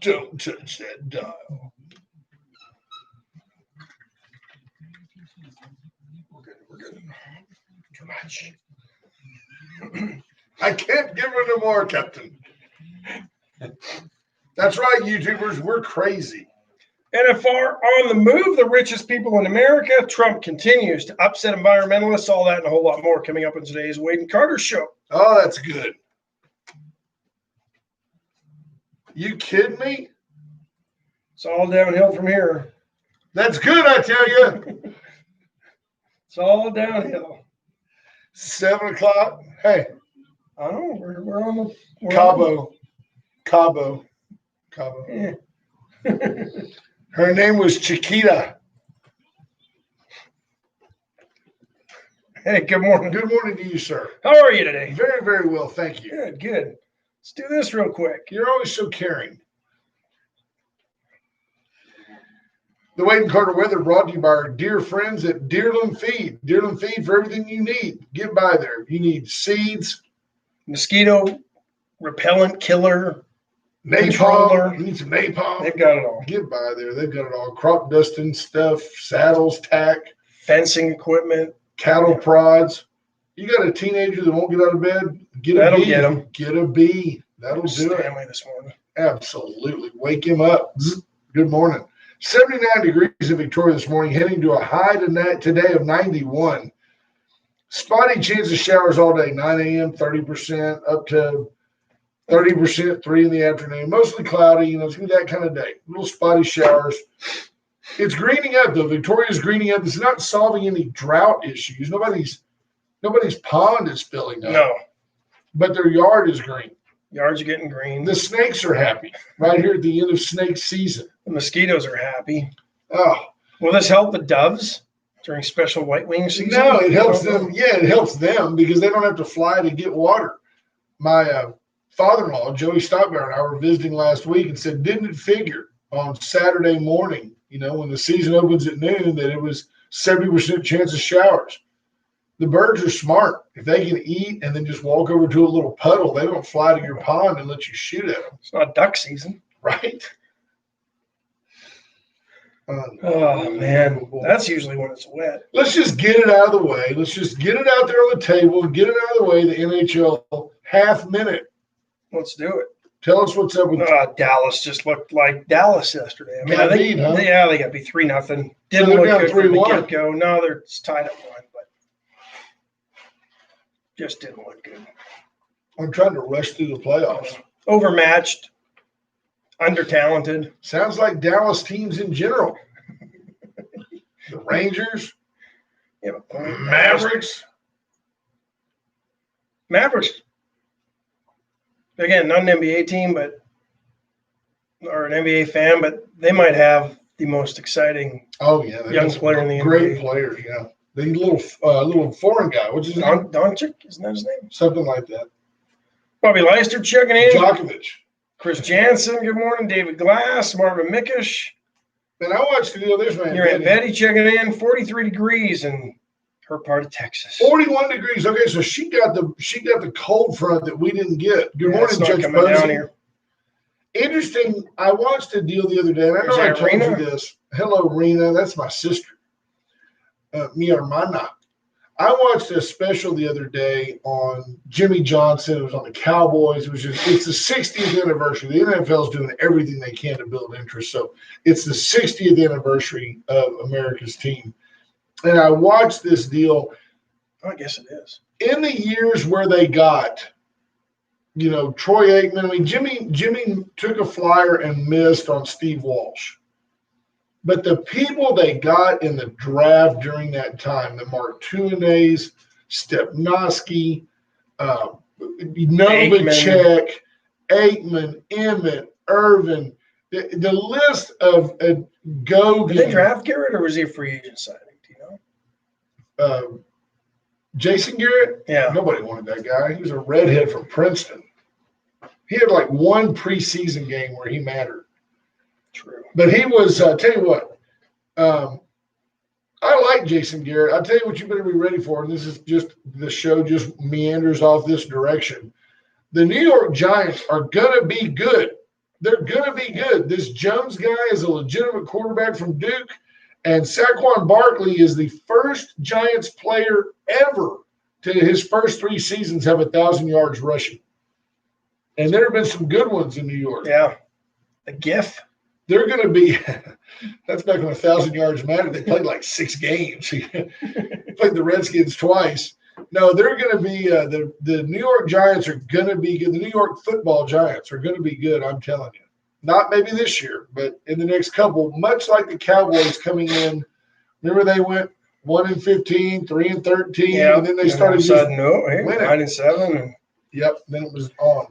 Don't touch that dial. We're good. Too much. I can't give her no more, Captain. That's right, YouTubers. We're crazy. NFR on the move, the richest people in America. Trump continues to upset environmentalists. All that and a whole lot more coming up in today's Wade and Carter show. Oh, that's good. You kidding me? It's all downhill from here. That's good, I tell you. It's all downhill. 7 o'clock. Hey. I know. We're on the Cabo. Yeah. Her name was Chiquita. Hey, good morning. Good morning to you, sir. How are you today? Very, very well, thank you. Good. Let's do this real quick. You're always so caring. The Wade and Carter weather brought to you by our dear friends at Deerland Feed. Deerland Feed for everything you need. Get by there. You need seeds, mosquito repellent killer, napalm. You need some napalm. They've got it all. Get by there. They've got it all. Crop dusting stuff, saddles, tack, fencing equipment, cattle prods. You got a teenager that won't get out of bed? That'll get him. Get a bee. That'll do it. Stanley this morning. Absolutely. Wake him up. Good morning. 79 degrees in Victoria this morning, heading to a high today of 91. Spotty chance of showers all day, 9 a.m., 30%, up to 30%, 3 in the afternoon. Mostly cloudy, it's going to be that kind of day. Little spotty showers. It's greening up, though. Victoria's greening up. It's not solving any drought issues. Nobody's pond is filling up. No. But their yard is green. Yards are getting green. The snakes are happy right here at the end of snake season. The mosquitoes are happy. Oh. Will this help the doves during special white wing season? No, it helps them. Yeah, it helps them because they don't have to fly to get water. My father-in-law, Joey Stockbauer, and I were visiting last week and said, didn't it figure on Saturday morning, when the season opens at noon, that it was 70% chance of showers? The birds are smart. If they can eat and then just walk over to a little puddle, they don't fly to your pond and let you shoot at them. It's not duck season. Right? Oh, man. That's usually when it's wet. Let's just get it out of the way. Let's just get it out there on the table and get it out of the way. The NHL half minute. Let's do it. Tell us what's up with Dallas. Just looked like Dallas yesterday. I think they got beat 3-0. Didn't look good from the get-go. No, they're tied at 1, but just didn't look good. I'm trying to rush through the playoffs. Overmatched. Under-talented. Sounds like Dallas teams in general. The Rangers. Yeah, Mavericks. Again, not an NBA team, or an NBA fan, but they might have the most exciting young player in the NBA. Great players, yeah. The little foreign guy, which is Doncic, isn't that his name? Something like that. Bobby Leister checking in. Djokovic. Chris Jansen, good morning. David Glass, Marvin Mickish. And I watched the deal this man. Your Aunt Betty checking in. 43 degrees in her part of Texas. 41 degrees. Okay, so she got the cold front that we didn't get. Good morning, Judge Posey. Interesting. I watched a deal the other day, and I know I told you this. Hello, Rena. That's my sister. Mi hermana. I watched a special the other day on Jimmy Johnson. It was on the Cowboys. It's the 60th anniversary. The NFL is doing everything they can to build interest. So it's the 60th anniversary of America's team. And I watched this deal. I guess it is. In the years where they got, Troy Aikman. I mean, Jimmy took a flyer and missed on Steve Walsh. But the people they got in the draft during that time, the Martunes, Stepnoski, Novacek, Aikman, Emmett, Irvin, the list of go. Did they draft Garrett, or was he a free agent signing? Do you know? Jason Garrett? Yeah. Nobody wanted that guy. He was a redhead from Princeton. He had like one preseason game where he mattered. True. But he was, tell you what, I like Jason Garrett. I'll tell you what you better be ready for, and this is just, the show just meanders off this direction. The New York Giants are going to be good. They're going to be good. This Jones guy is a legitimate quarterback from Duke, and Saquon Barkley is the first Giants player ever to his first 3 seasons have 1,000 yards rushing. And there have been some good ones in New York. Yeah. A GIF. They're going to be – that's back when 1,000 yards mattered. They played like 6 games. Played the Redskins twice. No, they're going to be the New York Giants are going to be good. The New York football Giants are going to be good, I'm telling you. Not maybe this year, but in the next couple, much like the Cowboys coming in. Remember they went 1-15, 3-13, and then they started just winning. 9-7. Yep, then it was on.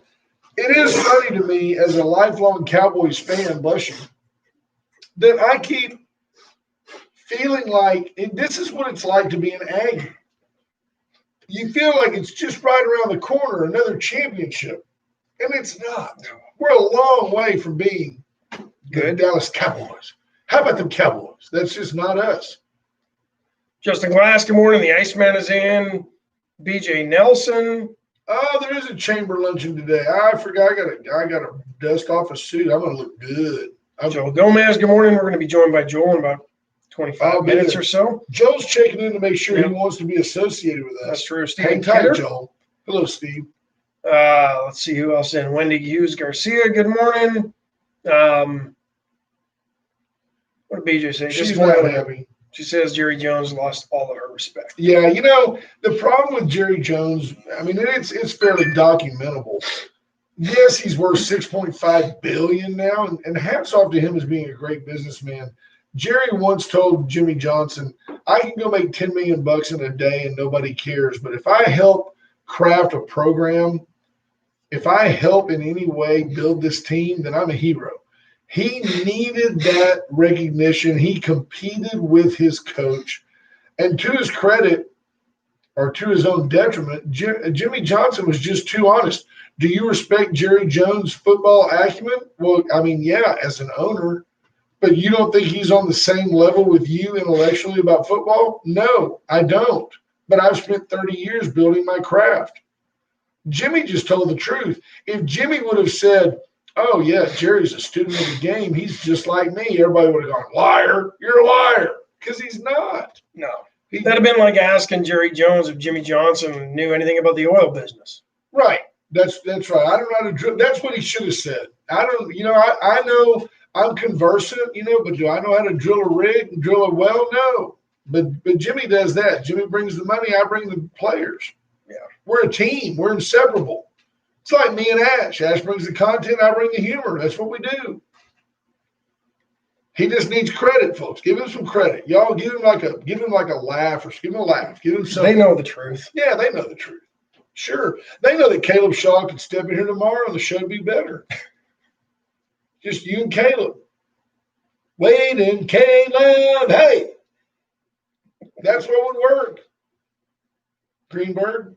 It is funny to me as a lifelong Cowboys fan, bless you, that I keep feeling like this is what it's like to be an Aggie. You feel like it's just right around the corner, another championship, and it's not. We're a long way from being good Dallas Cowboys. How about them Cowboys? That's just not us. Justin Glass, good morning. The Iceman is in. BJ Nelson. Oh, there is a chamber luncheon today. I forgot. I got to dust off a suit. I'm going to look good. Joel Gomez, good morning. We're going to be joined by Joel in about 25 minutes or so. Joel's checking in to make sure he wants to be associated with us. That's true. Hang tight, Joel. Hello, Steve. Let's see who else in. Wendy Hughes Garcia, good morning. What did BJ say? She's not happy. She says Jerry Jones lost all of her respect. Yeah, the problem with Jerry Jones, I mean, it's fairly documentable. Yes, he's worth $6.5 billion now, and hats off to him as being a great businessman. Jerry once told Jimmy Johnson, I can go make $10 million in a day and nobody cares, but if I help craft a program, if I help in any way build this team, then I'm a hero. He needed that recognition. He competed with his coach. And to his credit, or to his own detriment, Jimmy Johnson was just too honest. Do you respect Jerry Jones' football acumen? Well, I mean, yeah, as an owner. But you don't think he's on the same level with you intellectually about football? No, I don't. But I've spent 30 years building my craft. Jimmy just told the truth. If Jimmy would have said, oh, yeah, Jerry's a student of the game, he's just like me, everybody would have gone, liar, you're a liar, because he's not. No. That'd have been like asking Jerry Jones if Jimmy Johnson knew anything about the oil business. Right. That's right. I don't know how to drill. That's what he should have said. I don't, I know I'm conversant, but do I know how to drill a rig and drill a well? No. But Jimmy does that. Jimmy brings the money, I bring the players. Yeah. We're a team. We're inseparable. It's like me and Ash. Ash brings the content, I bring the humor. That's what we do. He just needs credit, folks. Give him some credit. Y'all give him like a laugh, or give him a laugh. Give him something. They know the truth. Yeah, they know the truth. Sure. They know that Caleb Shaw could step in here tomorrow and the show would be better. Just you and Caleb. Wade and Caleb. Hey. That's what would work. Greenberg.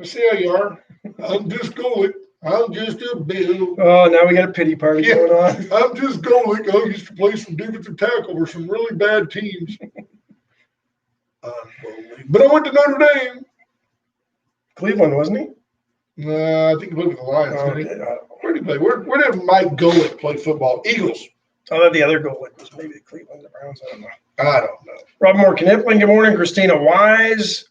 I see how you are. I'm just going. I'm just a bill. Oh, now we got a pity party going on. I'm just going. I used to play some defensive tackle for some really bad teams. But I went to Notre Dame. Cleveland, wasn't he? I think he played with the Lions. Where did he play? Where did Mike Golick play football? Eagles. I thought the other Golick was maybe the Cleveland, the Browns. I don't know. Rob Moore Knipling, good morning. Christina Wise.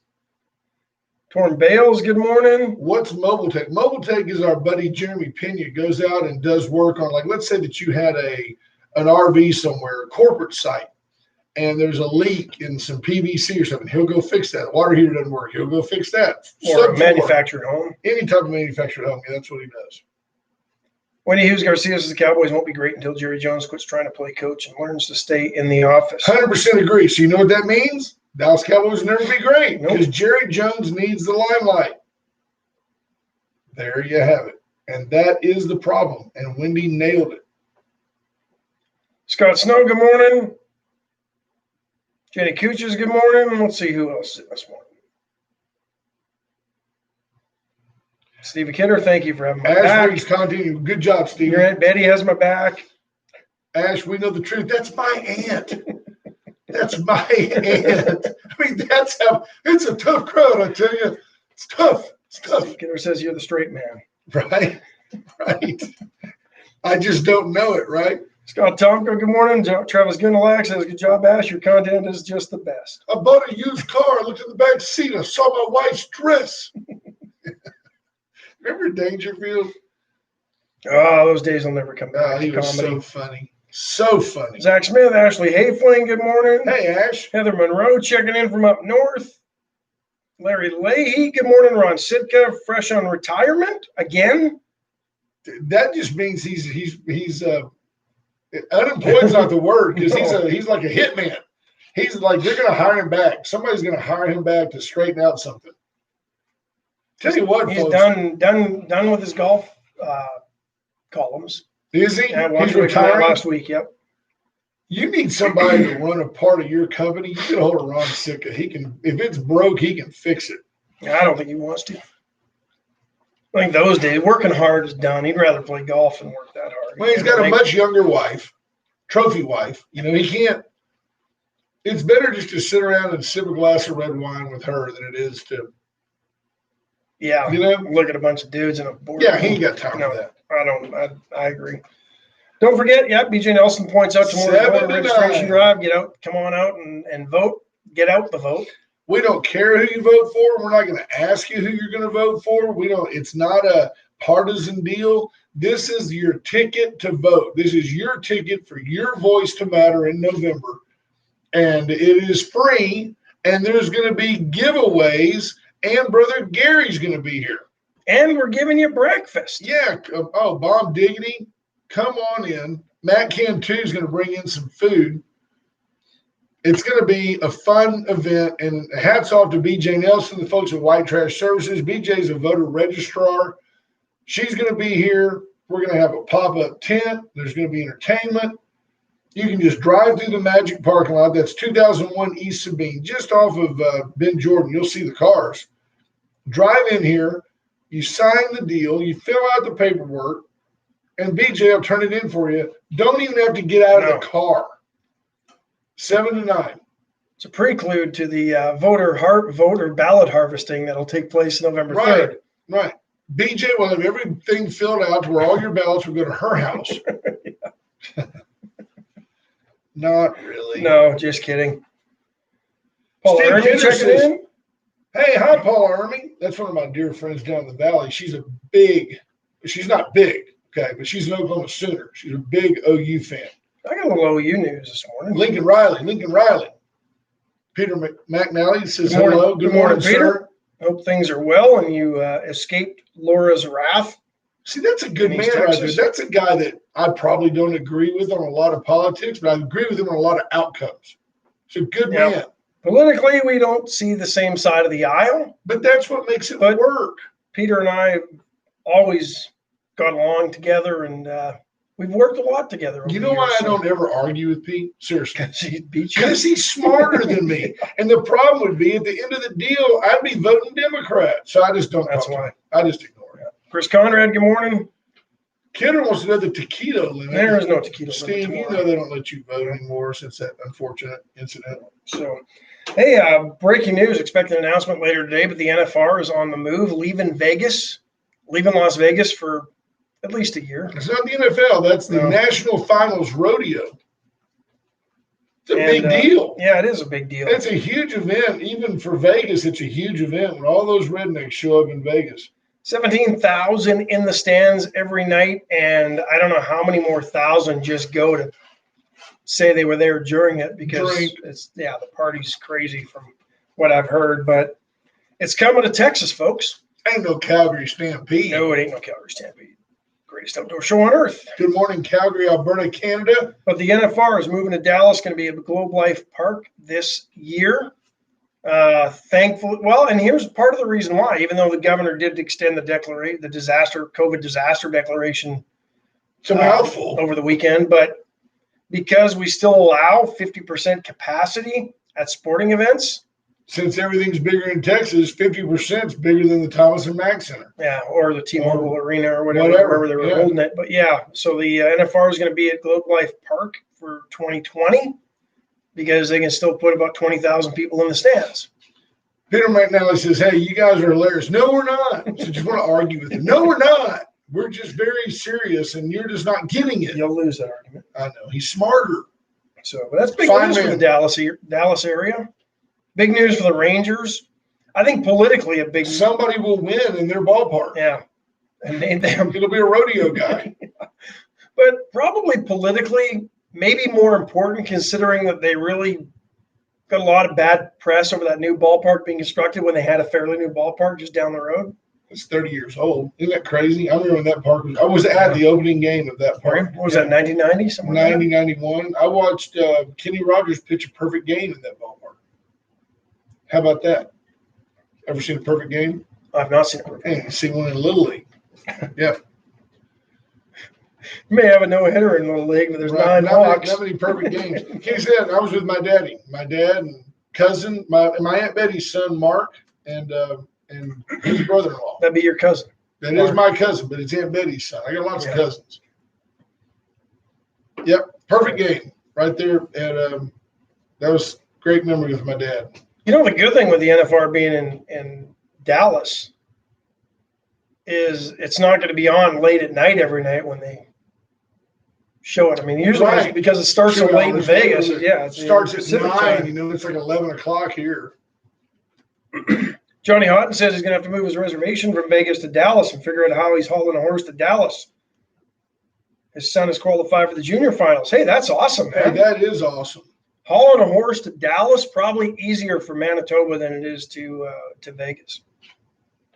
Torn Bales, good morning. What's Mobile Tech? Mobile Tech is our buddy Jeremy Pena. Goes out and does work on, like, let's say that you had an RV somewhere, a corporate site, and there's a leak in some PVC or something. He'll go fix that. Water heater doesn't work. He'll go fix that. Or a manufactured home. Any type of manufactured home. Yeah, that's what he does. Wendy Hughes Garcia says the Cowboys won't be great until Jerry Jones quits trying to play coach and learns to stay in the office. 100% agree. So you know what that means? Dallas Cowboys will never be great because Jerry Jones needs the limelight. There you have it. And that is the problem. And Wendy nailed it. Scott Snow, good morning. Jenny Cooches, good morning. Let's see who else this morning. Steve Kidder, thank you for having my back. Ash continue. Good job, Steve. Your Aunt Betty has my back. Ash, we know the truth. That's my aunt. That's my aunt. I mean, it's a tough crowd, I tell you. It's tough. It's tough. Steve Kidder says you're the straight man. Right. I just don't know it, right? Scott Tomko, good morning. Travis Gunalax says, good job, Ash. Your content is just the best. I bought a used car. I looked at the back seat. I saw my wife's dress. Remember Dangerfield? Oh, those days will never come back. He was so funny. So funny. Zach Smith, Ashley Hayfling, good morning. Hey, Ash. Heather Monroe checking in from up north. Larry Leahy, good morning. Ron Sitka, fresh on retirement again. That just means he's unemployed's not the word, because he's like a hitman. He's like, they're going to hire him back. Somebody's going to hire him back to straighten out something. Tell you what, he's folks, done with his golf columns. Is he? Yeah, he's retiring last week. Yep. You need somebody to run a part of your company. You get a hold of Ron Sitka. He can, if it's broke, he can fix it. I don't think he wants to. I think those days working hard is done. He'd rather play golf than work that hard. Well, he's got a much younger wife, trophy wife. You know, he can't. It's better just to sit around and sip a glass of red wine with her than it is to. Yeah, you know, look at a bunch of dudes in a board. Yeah, he ain't got time for that. I agree. Don't forget, BJ Nelson points out tomorrow's voter registration drive. Get out, come on out and vote. Get out the vote. We don't care who you vote for. We're not going to ask you who you're going to vote for. We don't. It's not a partisan deal. This is your ticket to vote. This is your ticket for your voice to matter in November, and it is free. And there's going to be giveaways, and Brother Gary's going to be here. And we're giving you breakfast. Yeah. Oh, Bomb Diggity, come on in. Matt Cantu is going to bring in some food. It's going to be a fun event, and hats off to BJ Nelson, the folks at White Trash Services. BJ's a voter registrar. She's going to be here. We're going to have a pop-up tent. There's going to be entertainment. You can just drive through the Magic parking lot. That's 2001 East Sabine, just off of Ben Jordan. You'll see the cars. Drive in here. You sign the deal. You fill out the paperwork, and BJ will turn it in for you. Don't even have to get out of the car. 7 to 9. It's a prelude to the voter ballot harvesting that'll take place November 3rd. Right. BJ will have everything filled out to where all your ballots will go to her house. Not really. No, just kidding. Paul Ernie checking in. Hey, hi, Paul Ernie. That's one of my dear friends down in the valley. She's not big, okay, but she's an Oklahoma Sooner. She's a big OU fan. I got a little OU news this morning. Lincoln Riley. Peter McNally says hello. Good morning, Peter. Sir. Hope things are well and you escaped Laura's wrath. See, that's a good man right there. That's a guy that I probably don't agree with on a lot of politics, but I agree with him on a lot of outcomes. He's a good man. Politically, we don't see the same side of the aisle. But that's what makes it work. Peter and I always got along together, and we've worked a lot together. You know why I don't ever argue with Pete? Seriously. Because he's smarter than me. And the problem would be at the end of the deal, I'd be voting Democrat. So I just don't. That's why. I just ignore it. Chris Conrad, good morning. Kidder wants to know the taquito limit. There is no taquito limit. Steve, you know they don't let you vote anymore since that unfortunate incident. So, hey, breaking news, expect an announcement later today, but the NFR is on the move, leaving Las Vegas for at least a year. It's not the NFL. That's the National Finals Rodeo. It's a big deal. Yeah, it is a big deal. It's a huge event. Even for Vegas, it's a huge event when all those rednecks show up in Vegas. 17,000 in the stands every night, and I don't know how many more thousand just go to say they were there during it because the party's crazy from what I've heard, but it's coming to Texas, folks. Ain't no Calgary Stampede. No, it ain't no Calgary Stampede. Greatest outdoor show on earth. Good morning, Calgary, Alberta, Canada. But the NFR is moving to Dallas, going to be at Globe Life Park this year. Thankfully, and here's part of the reason why, even though the governor did extend the COVID disaster declaration it's a mouthful over the weekend, but because we still allow 50% capacity at sporting events. Since everything's bigger in Texas, 50% is bigger than the Thomas and Mack Center. Yeah, or the T-Mobile Arena or wherever they were holding it. But so the NFR is going to be at Globe Life Park for 2020 because they can still put about 20,000 people in the stands. Peter McNally says, hey, you guys are hilarious. No, we're not. So just want to argue with him. No, we're not. We're just very serious, and you're just not getting it. You'll lose that argument. I know. He's smarter. So, but that's big news for the Dallas area. Big news for the Rangers. I think politically a big. Somebody will win in their ballpark. Yeah, and name them. It'll be a rodeo guy. But probably politically, maybe more important, considering that they really got a lot of bad press over that new ballpark being constructed when they had a fairly new ballpark just down the road. It's 30 years old. Isn't that crazy? I remember when that park was. I was at the opening game of that park. What was that, 1990? Somewhere 1991. I watched Kenny Rogers pitch a perfect game in that ballpark. How about that? Ever seen a perfect game? I've not seen a perfect game. Hey, seen one in Little League. Yeah. You may have a no-hitter in Little League, but there's 9 walks. Not many perfect games. He said, I was with my daddy. My dad and cousin, my Aunt Betty's son, Mark, and his brother-in-law. That'd be your cousin. That Mark. Is my cousin, but it's Aunt Betty's son. I got lots of cousins. Yep, perfect game right there. And that was great memory with my dad. You know, the good thing with the NFR being in Dallas is it's not going to be on late at night every night when they show it. I mean, usually because it starts so late in Vegas. It starts at 9. You know, it's like 11 o'clock here. Johnny Houghton says he's going to have to move his reservation from Vegas to Dallas and figure out how he's hauling a horse to Dallas. His son is qualified for the junior finals. Hey, that's awesome, man. Hey, that is awesome. Hauling a horse to Dallas, probably easier for Manitoba than it is to Vegas.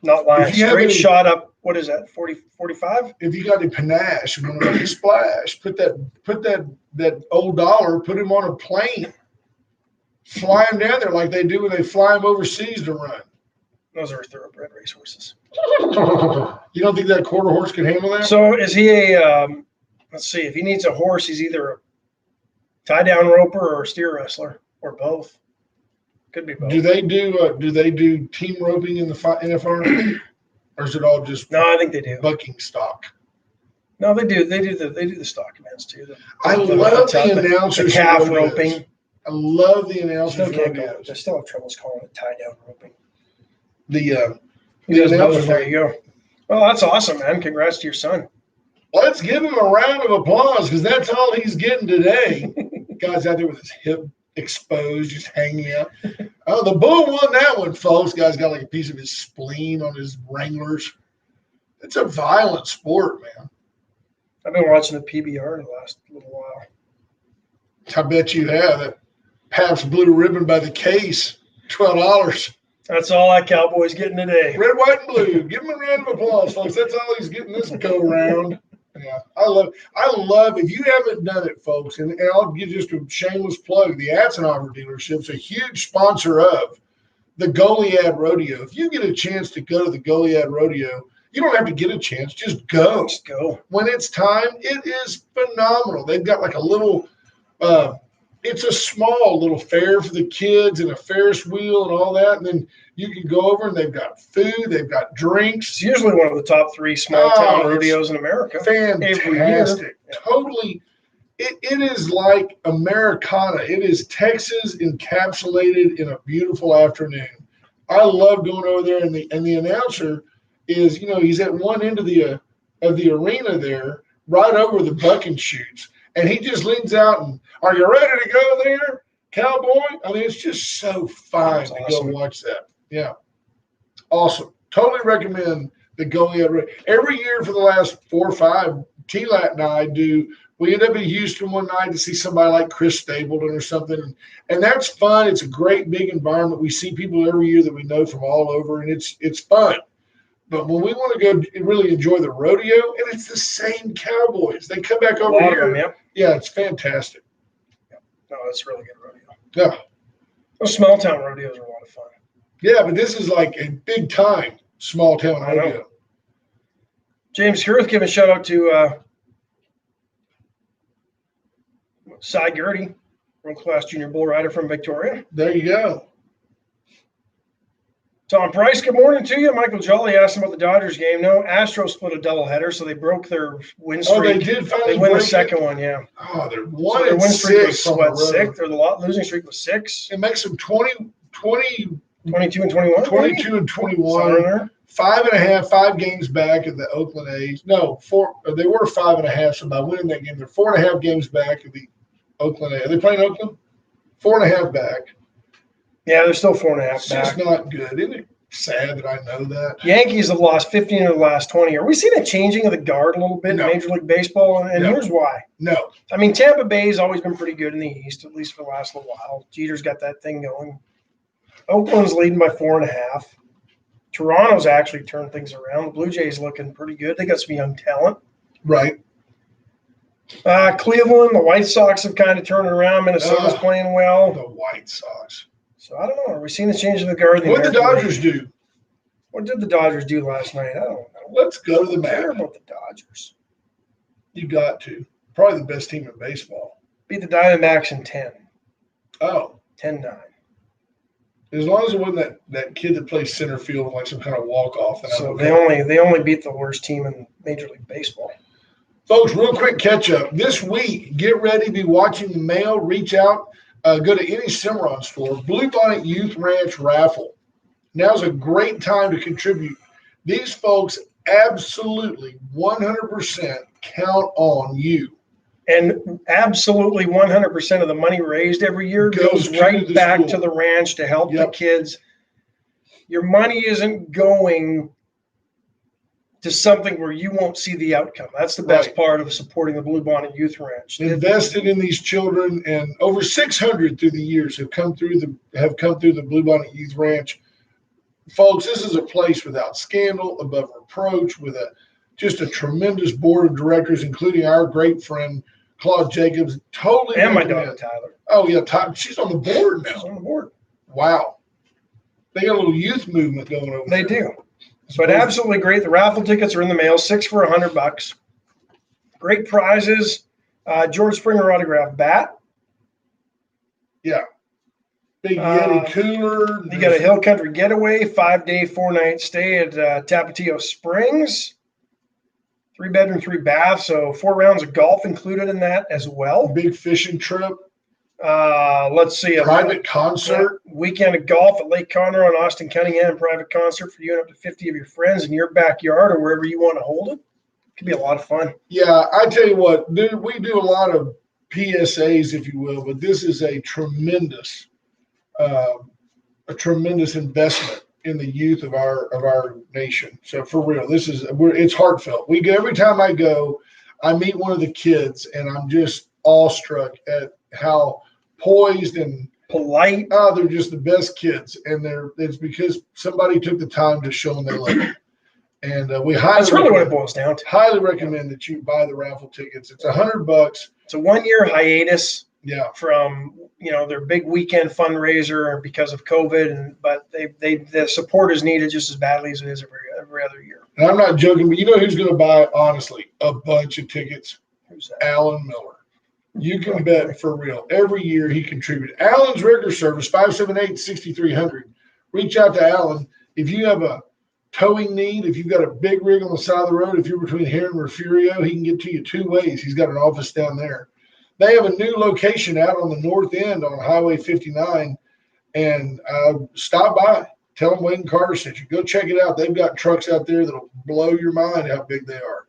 Not lying. Straight shot up, what is that, 40, 45? If you got any panache, you want to make a splash, put that old dollar, put him on a plane, fly him down there like they do when they fly him overseas to run. Those are thoroughbred racehorses. You don't think that quarter horse can handle that? So is he let's see, if he needs a horse, he's either a tie-down roper or a steer wrestler, or both. Could be both. Do they do team roping in the NFR, or is it all just? No, I think they do bucking stock. No, they do. They do the stock events too. I love the announcers. The calf roping. I love the announcers. I still have troubles calling it tie-down roping. The announcers. There you go. Well, that's awesome, man. Congrats to your son. Let's give him a round of applause because that's all he's getting today. Guy's out there with his hip exposed, just hanging out. Oh, the bull won that one, folks. Guy's got like a piece of his spleen on his Wranglers. It's a violent sport, man. I've been watching the PBR the last little while. I bet you have. That Pabst Blue Ribbon by the case, $12. That's all that cowboy's getting today. Red, white, and blue. Give him a round of applause, folks. That's all he's getting this go round. Yeah, I love. If you haven't done it, folks, and I'll give just a shameless plug. The Atzenhofer dealership's a huge sponsor of the Goliad Rodeo. If you get a chance to go to the Goliad Rodeo, you don't have to get a chance. Just go. Just go. When it's time, it is phenomenal. They've got like a little. It's a small little fair for the kids and a Ferris wheel and all that. And then you can go over and they've got food, they've got drinks. It's usually one of the top 3 small town rodeos in America. Fantastic. Totally. It is like Americana. It is Texas encapsulated in a beautiful afternoon. I love going over there, and the announcer is, he's at one end of the arena there, right over the bucking chutes. And he just leans out and, are you ready to go there, cowboy? I mean, it's just so fine to go watch that. Yeah. Awesome. Totally recommend the Goliad. Every year for the last 4 or 5, T-Lat and I we end up in Houston one night to see somebody like Chris Stapleton or something. And that's fun. It's a great big environment. We see people every year that we know from all over, and it's fun. But when we want to go really enjoy the rodeo, and it's the same cowboys. They come back over here. Yeah, it's fantastic. No, it's really good rodeo. Yeah. Those small town rodeos are a lot of fun. Yeah, but this is like a big time small town rodeo. James Hirth giving a shout out to Cy Gertie, world-class junior bull rider from Victoria. There you go. Tom Price, good morning to you. Michael Jolly asked him about the Dodgers game. No, Astros split a doubleheader, so they broke their win streak. Oh, they did finally win the second one, yeah. Oh, they're 1-6. Win streak was 6? Their losing streak was 6. It makes them 22 and 21. 22 and 21. 5 games back of the Oakland A's. No, 4. They were 5.5. So by winning that game, they're 4.5 games back of the Oakland A's. Are they playing Oakland? 4.5 back. Yeah, they're still 4.5 back. It's just not good. Isn't it sad that I know that? Yankees have lost 15 of the last 20. Are we seeing a changing of the guard a little bit in Major League Baseball? And here's why. No. I mean, Tampa Bay has always been pretty good in the East, at least for the last little while. Jeter's got that thing going. Oakland's leading by 4.5. Toronto's actually turned things around. The Blue Jays looking pretty good. They got some young talent. Right. Cleveland, the White Sox have kind of turned it around. Minnesota's playing well. The White Sox. So I don't know. Are we seeing the change in the guard? What did the Dodgers do? What did the Dodgers do last night? I don't know. Let's go to the map. I care about the Dodgers. You got to. Probably the best team in baseball. Beat the Diamondbacks in 10. Oh. 10-9. As long as it wasn't that kid that plays center field in like some kind of walk-off. So they only beat the worst team in Major League Baseball. Folks, real quick catch-up. This week, get ready to be watching the mail. Reach out. Go to any Cimarron store. Blue Bonnet Youth Ranch raffle. Now's a great time to contribute. These folks absolutely 100% count on you. And absolutely 100% of the money raised every year goes right back to the ranch to help the kids. Your money isn't going to something where you won't see the outcome. That's the best part of supporting the Blue Bonnet Youth Ranch. Invested in these children, and over 600 through the years have come through the Blue Bonnet Youth Ranch. Folks, this is a place without scandal, above reproach, with just a tremendous board of directors, including our great friend Claude Jacobs. Totally. And my daughter Tyler. Oh yeah, she's on the board now. She's on the board. Wow. They got a little youth movement going over there. They do. But absolutely great. The raffle tickets are in the mail, 6 for $100. Great prizes. George Springer autographed bat. Yeah. Big Yeti cooler. You got a Hill Country Getaway, 5-day, 4-night stay at Tapatio Springs. 3-bedroom, 3-bath, so 4 rounds of golf included in that as well. Big fishing trip. Let's see. Private concert. Weekend of golf at Lake Conroe in Austin County, and private concert for you and up to 50 of your friends in your backyard or wherever you want to hold it. Could be a lot of fun. Yeah, I tell you what, we do a lot of PSAs, if you will, but this is a tremendous investment in the youth of our nation. So for real, it's heartfelt. Every time I go, I meet one of the kids, and I'm just awestruck at how poised and polite. Oh, they're just the best kids, and it's because somebody took the time to show them they love them. And that's really what it boils down to. Highly recommend that you buy the raffle tickets. It's $100. It's a 1-year hiatus. Yeah. From their big weekend fundraiser because of COVID, but the support is needed just as badly as it is every other year. And I'm not joking, but you know who's going to buy, honestly, a bunch of tickets? Who's that? Alan Miller. You can bet for real. Every year he contributed. Alan's Rigger Service, 578-6300. Reach out to Alan. If you have a towing need, if you've got a big rig on the side of the road, if you're between here and Refugio, he can get to you 2 ways. He's got an office down there. They have a new location out on the north end on Highway 59, and stop by. Tell them Wayne Carter sent you. Go check it out. They've got trucks out there that'll blow your mind how big they are.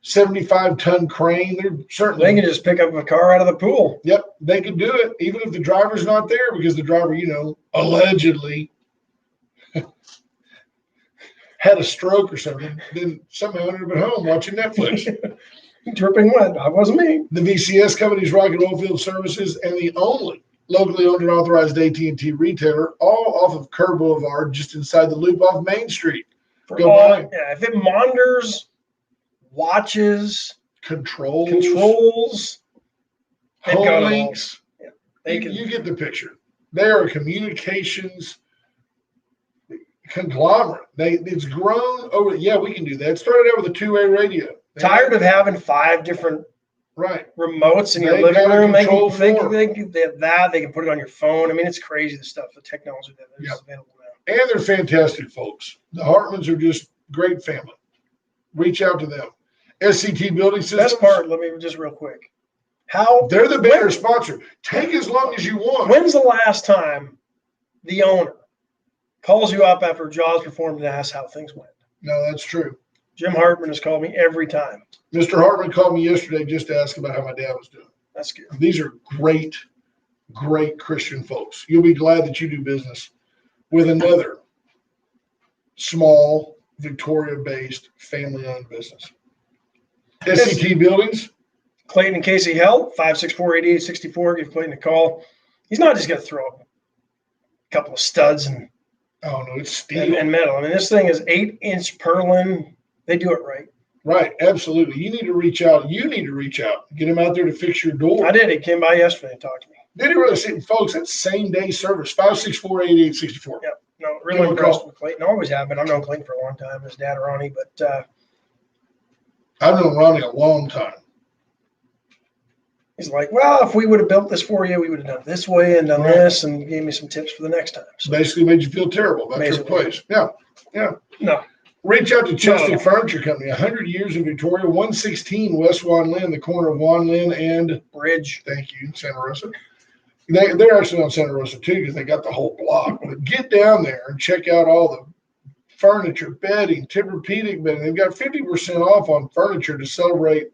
75-ton crane. They can just pick up a car out of the pool. Yep, they can do it, even if the driver's not there, because the driver, allegedly had a stroke or something. Then somehow ended up at home watching Netflix. Dripping wet. That wasn't me. The VCS Company's Rocket Oilfield Services, and the only locally owned and authorized AT&T retailer, all off of Kerr Boulevard, just inside the loop off Main Street. If it monitors, watches, controls, home links, you get the picture. They are a communications conglomerate. It's grown over. Yeah, we can do that. It started out with a 2-way radio. Tired of having 5 different remotes in your living room. They can put it on your phone. I mean, it's crazy the stuff, the technology that is available now. And they're fantastic folks. The Hartmans are just great family. Reach out to them. SCT Building Systems. Best part, let me just real quick. They're the banner sponsor. Take as long as you want. When's the last time the owner calls you up after Jaws performed and asks how things went. No, that's true. Jim Hartman has called me every time. Mr. Hartman called me yesterday just to ask about how my dad was doing. That's good. These are great, great Christian folks. You'll be glad that you do business with another small, Victoria-based, family-owned business. SCT Buildings. Clayton and Casey Held, 564-8864. Give Clayton a call. He's not just going to throw up a couple of studs and it's steel and metal. I mean, this thing is 8-inch purlin. They do it right. Right, absolutely. You need to reach out. Get him out there to fix your door. I did. He came by yesterday and talked to me. Did he really? See, folks, that's same-day service, 564-8864. Yep. No, really impressed with Clayton. Always have been. I've known Clayton for a long time. His dad, Ronnie, but I've known Ronnie a long time. He's like, well, if we would have built this for you, we would have done it this way and done this, and gave me some tips for the next time. So basically made you feel terrible about your place. Yeah. No. Reach out to Chestic Furniture Company, 100 years in Victoria, 116 West Wan Lynn, the corner of Wan Lynn and Bridge. Thank you, Santa Rosa. They're actually on Santa Rosa too because they got the whole block. But get down there and check out all the furniture, bedding, Tempur-Pedic bedding. They've got 50% off on furniture to celebrate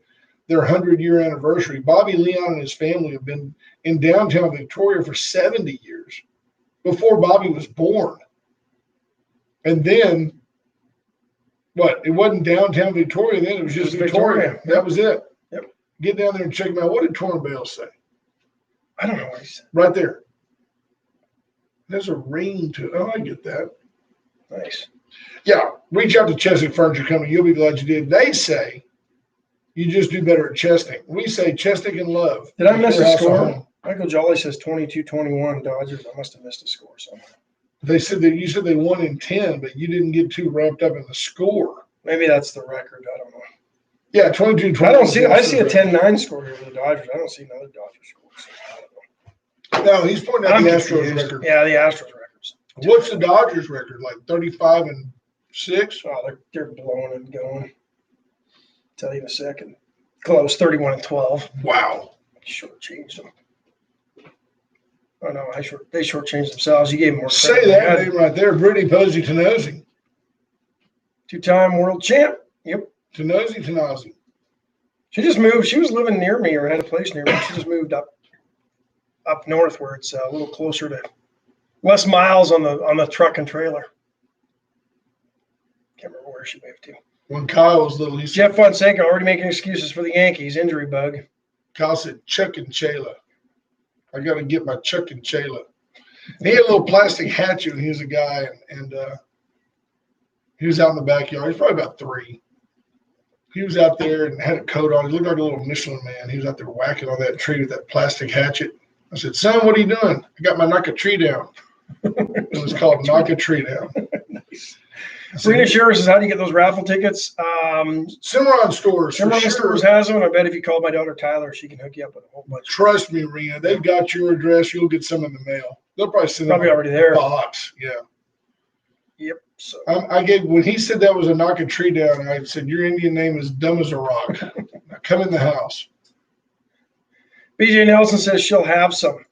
their 100-year anniversary. Bobby Leon and his family have been in downtown Victoria for 70 years, before Bobby was born. And then, it wasn't downtown Victoria then, it was just Victoria. That was it. Yep. Get down there and check them out. What did Torn Bale say? I don't know what he said. Right there. There's a ring to it. Oh, I get that. Nice. Yeah, reach out to Chestic Furniture Company. You'll be glad you did. They say you just do better at Chestic. We say Chestic and love. Did I miss a score? Michael Jolly says 22-21 Dodgers. I must have missed a score somewhere. They said that you said they won in 10, but you didn't get too wrapped up in the score. Maybe that's the record. I don't know. Yeah, 22-21. I see a 10-9 score here for the Dodgers. I don't see another Dodgers score. So I don't know. No, he's pointing out the Astros record. Yeah, the Astros records. What's the Dodgers record? Like 35-6? Oh, they're blowing and going. Tell you in a second. Close, 31-12. Wow. Shortchanged them. Oh no, they shortchanged themselves. You gave them more credit. Say that name right there, Brittany Posey Tannozzi. 2-time world champ. Yep. Tannozzi. She just moved. She was living near me or had a place near me. She just moved up north where it's a little closer to less miles on the truck and trailer. Can't remember where she moved to. When Kyle was little, he said, Jeff Fonseca already making excuses for the Yankees injury bug. Kyle said, Chuck and Chayla. I got to get my Chuck and Chayla. He had a little plastic hatchet when he was a guy, and he was out in the backyard. He's probably about 3. He was out there and had a coat on. He looked like a little Michelin man. He was out there whacking on that tree with that plastic hatchet. I said, son, what are you doing? I got my knock a tree down. It was called Knock a Tree Down. Nice. Serena Scherer says, how do you get those raffle tickets? Cimarron Stores. Cimarron Stores has them. I bet if you call my daughter Tyler, she can hook you up with a whole bunch. Trust me, Rena. They've got your address. You'll get some in the mail. They'll probably send them already there. Box. Yeah. Yep. So when he said that was a knock a tree down, I said, your Indian name is dumb as a rock. Now come in the house. BJ Nelson says she'll have some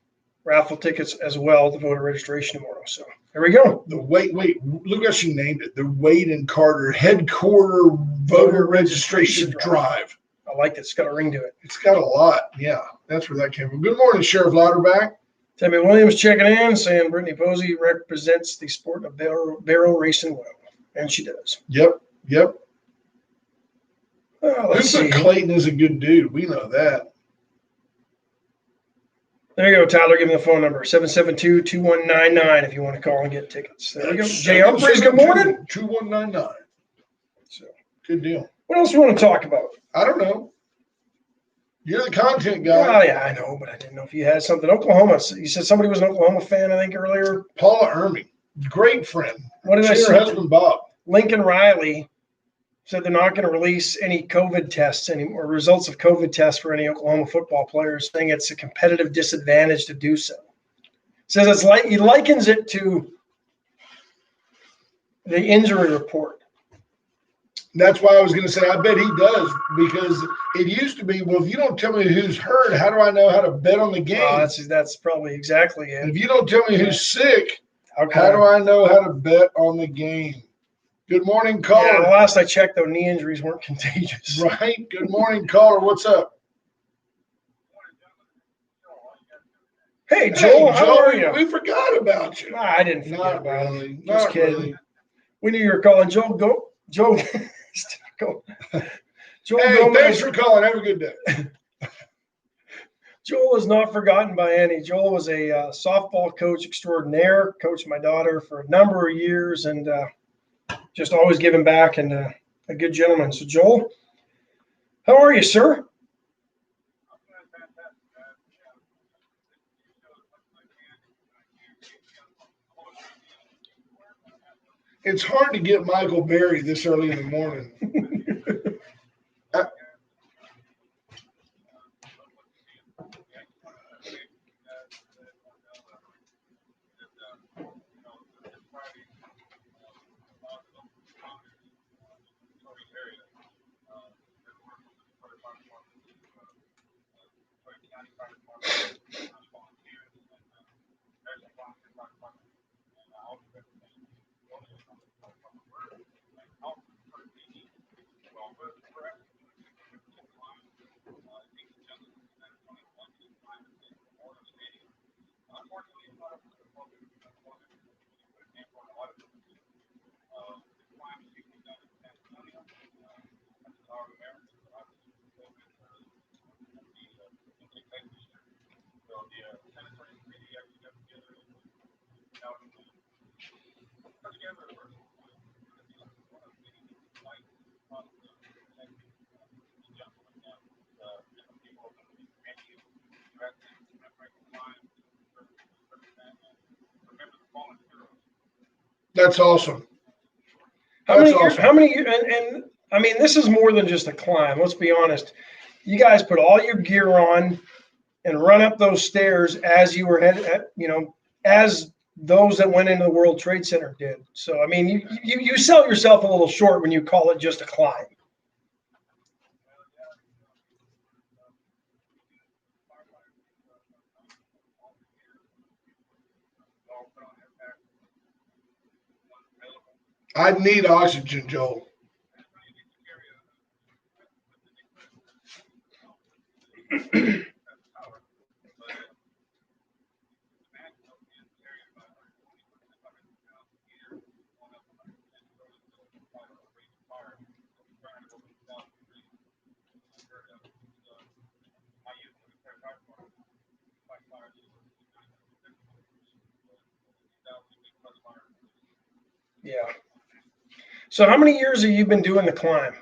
raffle tickets as well to voter registration tomorrow. So there we go. The wait, look how she named it. The Wade and Carter Headquarter Voter Registration Drive. I like it. It's got a ring to it. It's got a lot. Yeah, that's where that came from. Good morning, Sheriff Lauterbach. Tammy Williams checking in, saying Brittany Posey represents the sport of barrel racing well. And she does. Yep. Let's see. Clayton is a good dude. We know that. There you go, Tyler. Give me the phone number, 772-2199 if you want to call and get tickets. There you go. Jay Humphreys, good morning. 2199. So, good deal. What else do you want to talk about? I don't know. You're the content guy. Oh, yeah, I know, but I didn't know if you had something. Oklahoma, you said somebody was an Oklahoma fan, I think, earlier. Paula Ermey, great friend. What did I say? Her husband, Bob. Lincoln Riley said they're not going to release any COVID tests anymore, results of COVID tests for any Oklahoma football players, saying it's a competitive disadvantage to do so. Says it's like he likens it to the injury report. That's why I was going to say, I bet he does, because it used to be, well, if you don't tell me who's hurt, how do I know how to bet on the game? That's probably exactly it. If you don't tell me who's sick, How do I know how to bet on the game? Good morning, caller. Yeah, the last I checked, though, knee injuries weren't contagious. Right. Good morning, caller. What's up? Hey, Joel, how are you? We forgot about you. Nah, I didn't forget about you. Just kidding. Really. We knew you were calling. Joel, go. Joel. Joel, hey, thanks for calling. Have a good day. Joel is not forgotten by any. Joel was a softball coach extraordinaire, coached my daughter for a number of years, and just always giving back, and a good gentleman. So, Joel, how are you, sir? It's hard to get Michael Berry this early in the morning. That's awesome. How many years? And I mean, this is more than just a climb. Let's be honest. You guys put all your gear on and run up those stairs as you were headed, as those that went into the World Trade Center did. So, I mean, you sell yourself a little short when you call it just a climb. I need oxygen, Joel. Yeah. So how many years have you been doing the climb?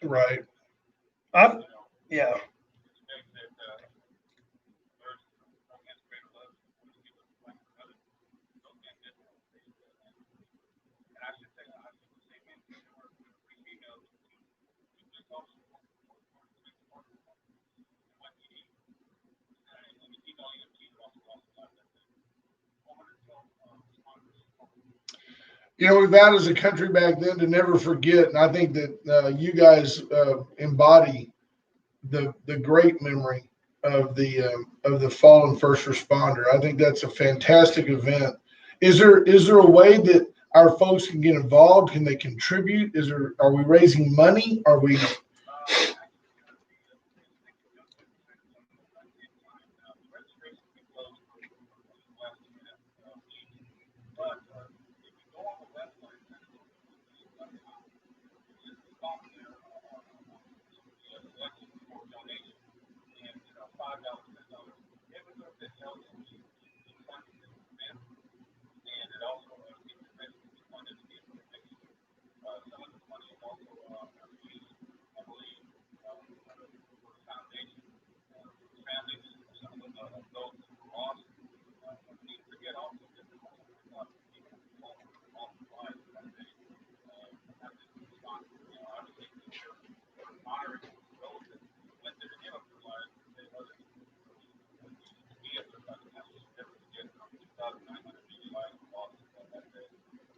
Right. Yeah. We vowed as a country back then to never forget, and I think that you guys embody the great memory of the fallen first responder. I think that's a fantastic event. Is there a way that our folks can get involved? Can they contribute? Are we raising money? Are we?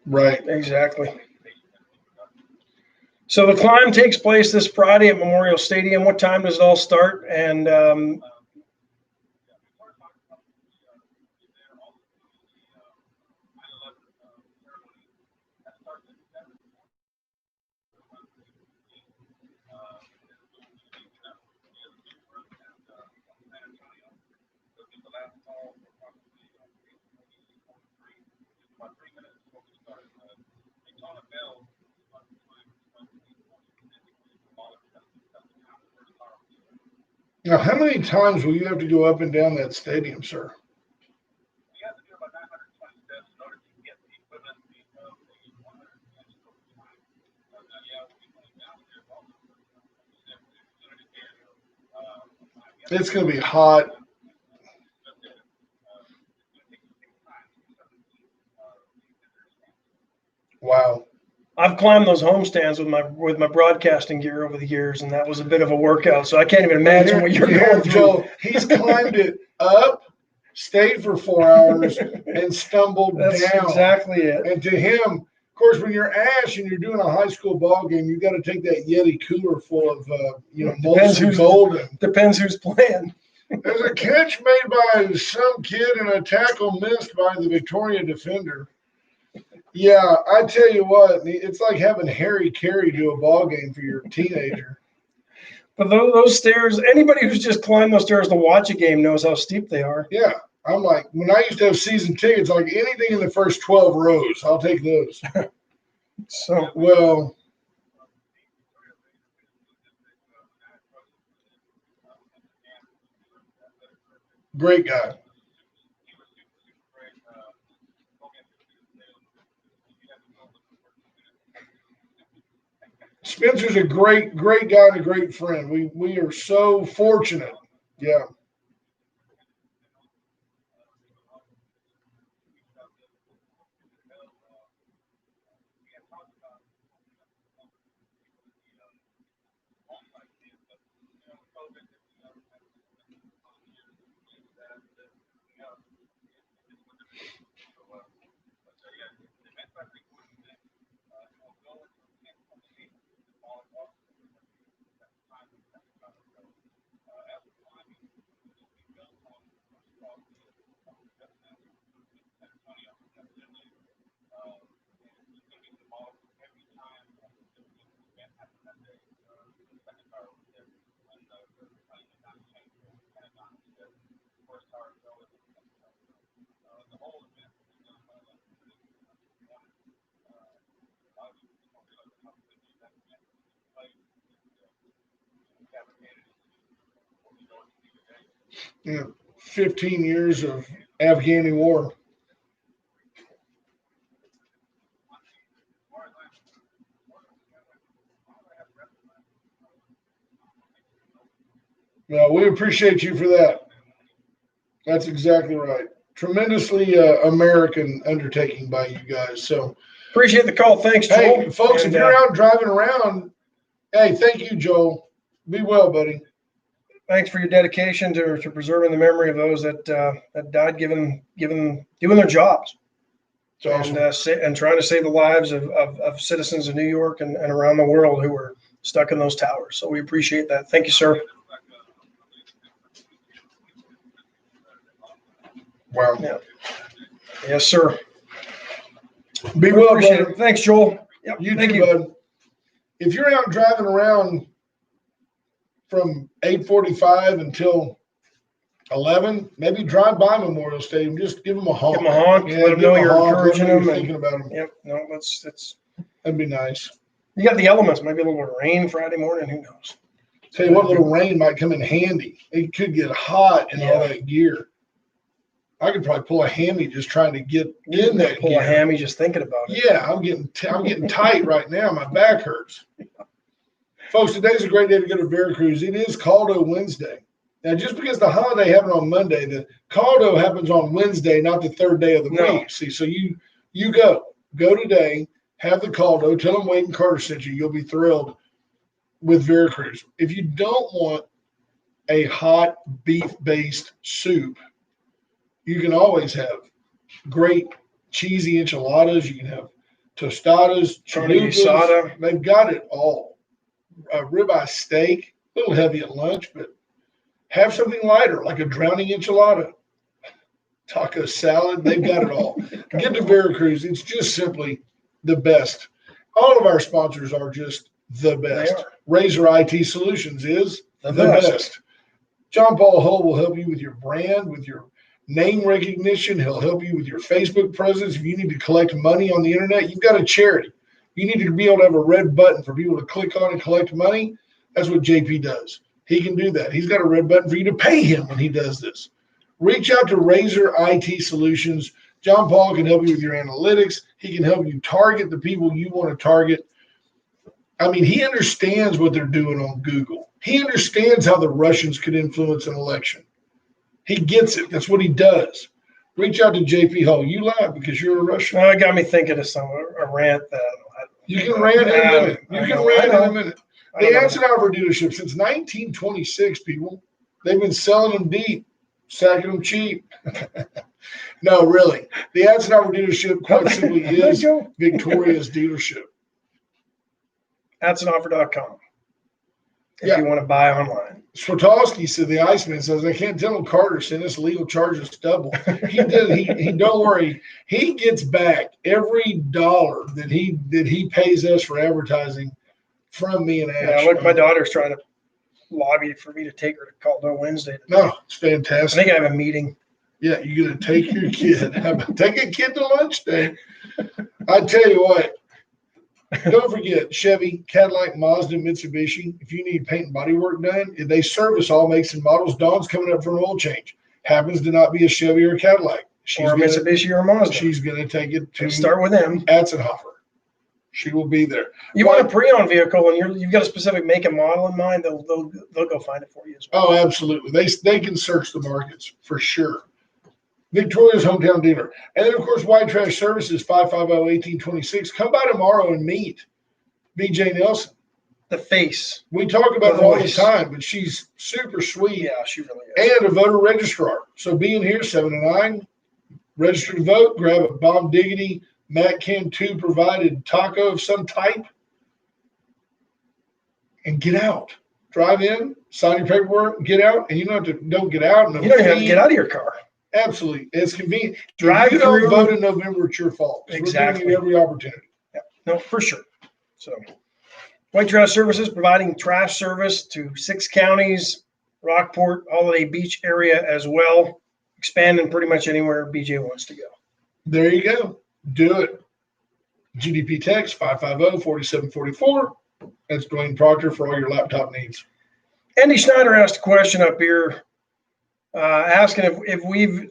Right. Exactly. So the climb takes place this Friday at Memorial Stadium. What time does it all start? And now, how many times will you have to go up and down that stadium, sir? It's going to be hot. Wow. I've climbed those homestands with my broadcasting gear over the years, and that was a bit of a workout. So I can't even imagine what you're going through. Joe, he's climbed it up, stayed for 4 hours, and stumbled That's down. Exactly it. And to him, of course, when you're Ash and you're doing a high school ball game, you got to take that Yeti cooler full of Molson Golden. Depends who's playing. There's a catch made by some kid and a tackle missed by the Victoria defender. Yeah, I tell you what, it's like having Harry Carey do a ball game for your teenager. But those stairs, anybody who's just climbed those stairs to watch a game knows how steep they are. Yeah, I'm like, when I used to have season tickets, like anything in the first 12 rows, I'll take those. So, well, great guy. Spencer's a great guy and a great friend. We are so fortunate. Yeah. Yeah, 15 years of Afghani war. Well, we appreciate you for that. That's exactly right. Tremendously American undertaking by you guys. So appreciate the call. Thanks, Joel. Hey, folks, if you're out driving around, hey, thank you, Joel. Be well, buddy. Thanks for your dedication to preserving the memory of those that died doing their jobs. Awesome. And trying to save the lives of citizens of New York and around the world who were stuck in those towers. So we appreciate that. Thank you, sir. Wow. Yeah. Yes, sir. Be well, brother. Thanks, Joel. Yep. Thank you, bud. If you're out driving around from 8:45 until 11, maybe drive by Memorial Stadium. Just give them a honk. Give them a honk. Yeah, let them know you're encouraging them. Thinking about them. Yep. No, that'd be nice. You got the elements. Maybe a little rain Friday morning. Who knows? Tell you what, little rain might come in handy. It could get hot in all that gear. I could probably pull a hammy just trying to get in that gear. Pull a hammy just thinking about it. Yeah, I'm getting tight right now. My back hurts. Folks, today's a great day to go to Veracruz. It is Caldo Wednesday. Now, just because the holiday happened on Monday, the call-do happens on Wednesday, not the third day of the week. See, so you go today, have the call-do, tell them Wade and Carter sent you. You'll be thrilled with Veracruz. If you don't want a hot beef-based soup, you can always have great cheesy enchiladas. You can have tostadas, chalupas. They've got it all. A ribeye steak, a little heavy at lunch, but have something lighter, like a drowning enchilada, taco salad. They've got it all. Get to Veracruz. It's just simply the best. All of our sponsors are just the best. Razor IT Solutions is the best. John Paul Hull will help you with your brand, with your name recognition. He'll help you with your Facebook presence. If you need to collect money on the internet, you've got a charity. You need to be able to have a red button for people to click on and collect money. That's what JP does. He can do that. He's got a red button for you to pay him when he does this. Reach out to Razor IT Solutions. John Paul can help you with your analytics. He can help you target the people you want to target. I mean, he understands what they're doing on Google. He understands how the Russians could influence an election. He gets it. That's what he does. Reach out to JP Hull. You laugh because you're a Russian. It got me thinking of a rant that you can rant in a minute. You can rant in a minute. The Eisenhower dealership since 1926, people. They've been selling them deep, sacking them cheap. No, really. The Eisenhower dealership quite simply is Victoria's dealership. Eisenhower.com. If you want to buy online. Swatowski said, the Iceman says, I can't tell him Carter sent us legal charges double. He did. He don't worry. He gets back every dollar that he pays us for advertising from me and Ash. Yeah, look, my daughter's trying to lobby for me to take her to Caldwell Wednesday. No, it's fantastic. I think I have a meeting. Yeah, you're going to take your kid. Take a kid to lunch day. I tell you what. Don't forget, Chevy, Cadillac, Mazda, Mitsubishi. If you need paint and body work done, they service all makes and models. Dawn's coming up for an oil change. Happens to not be a Chevy or a Cadillac. Or a Mitsubishi or a Mazda. She's going to take it to start with them. Atzenhofer. She will be there. You want a pre-owned vehicle and you've got a specific make and model in mind, they'll go find it for you as well. Oh, absolutely. They can search the markets for sure. Victoria's hometown dealer. And then, of course, White Trash Services, 550-1826. Come by tomorrow and meet BJ Nelson. The face. We talk about her all the time, but she's super sweet. Yeah, she really is. And a voter registrar. So being here, 7 to 9, register to vote, grab a Bomb Diggity, Matt Cantu provided taco of some type, and get out. Drive in, sign your paperwork, get out, and you don't get out. You don't have to get out of your car. Absolutely. It's convenient. Drive if you don't vote in November, it's your fault. Exactly. We're giving you every opportunity. Yeah. No, for sure. So, White Trash Services providing trash service to 6 counties, Rockport, Holiday Beach area as well. Expanding pretty much anywhere BJ wants to go. There you go. Do it. GDP text 550-4744. That's Dwayne Proctor for all your laptop needs. Andy Schneider asked a question up here. Asking if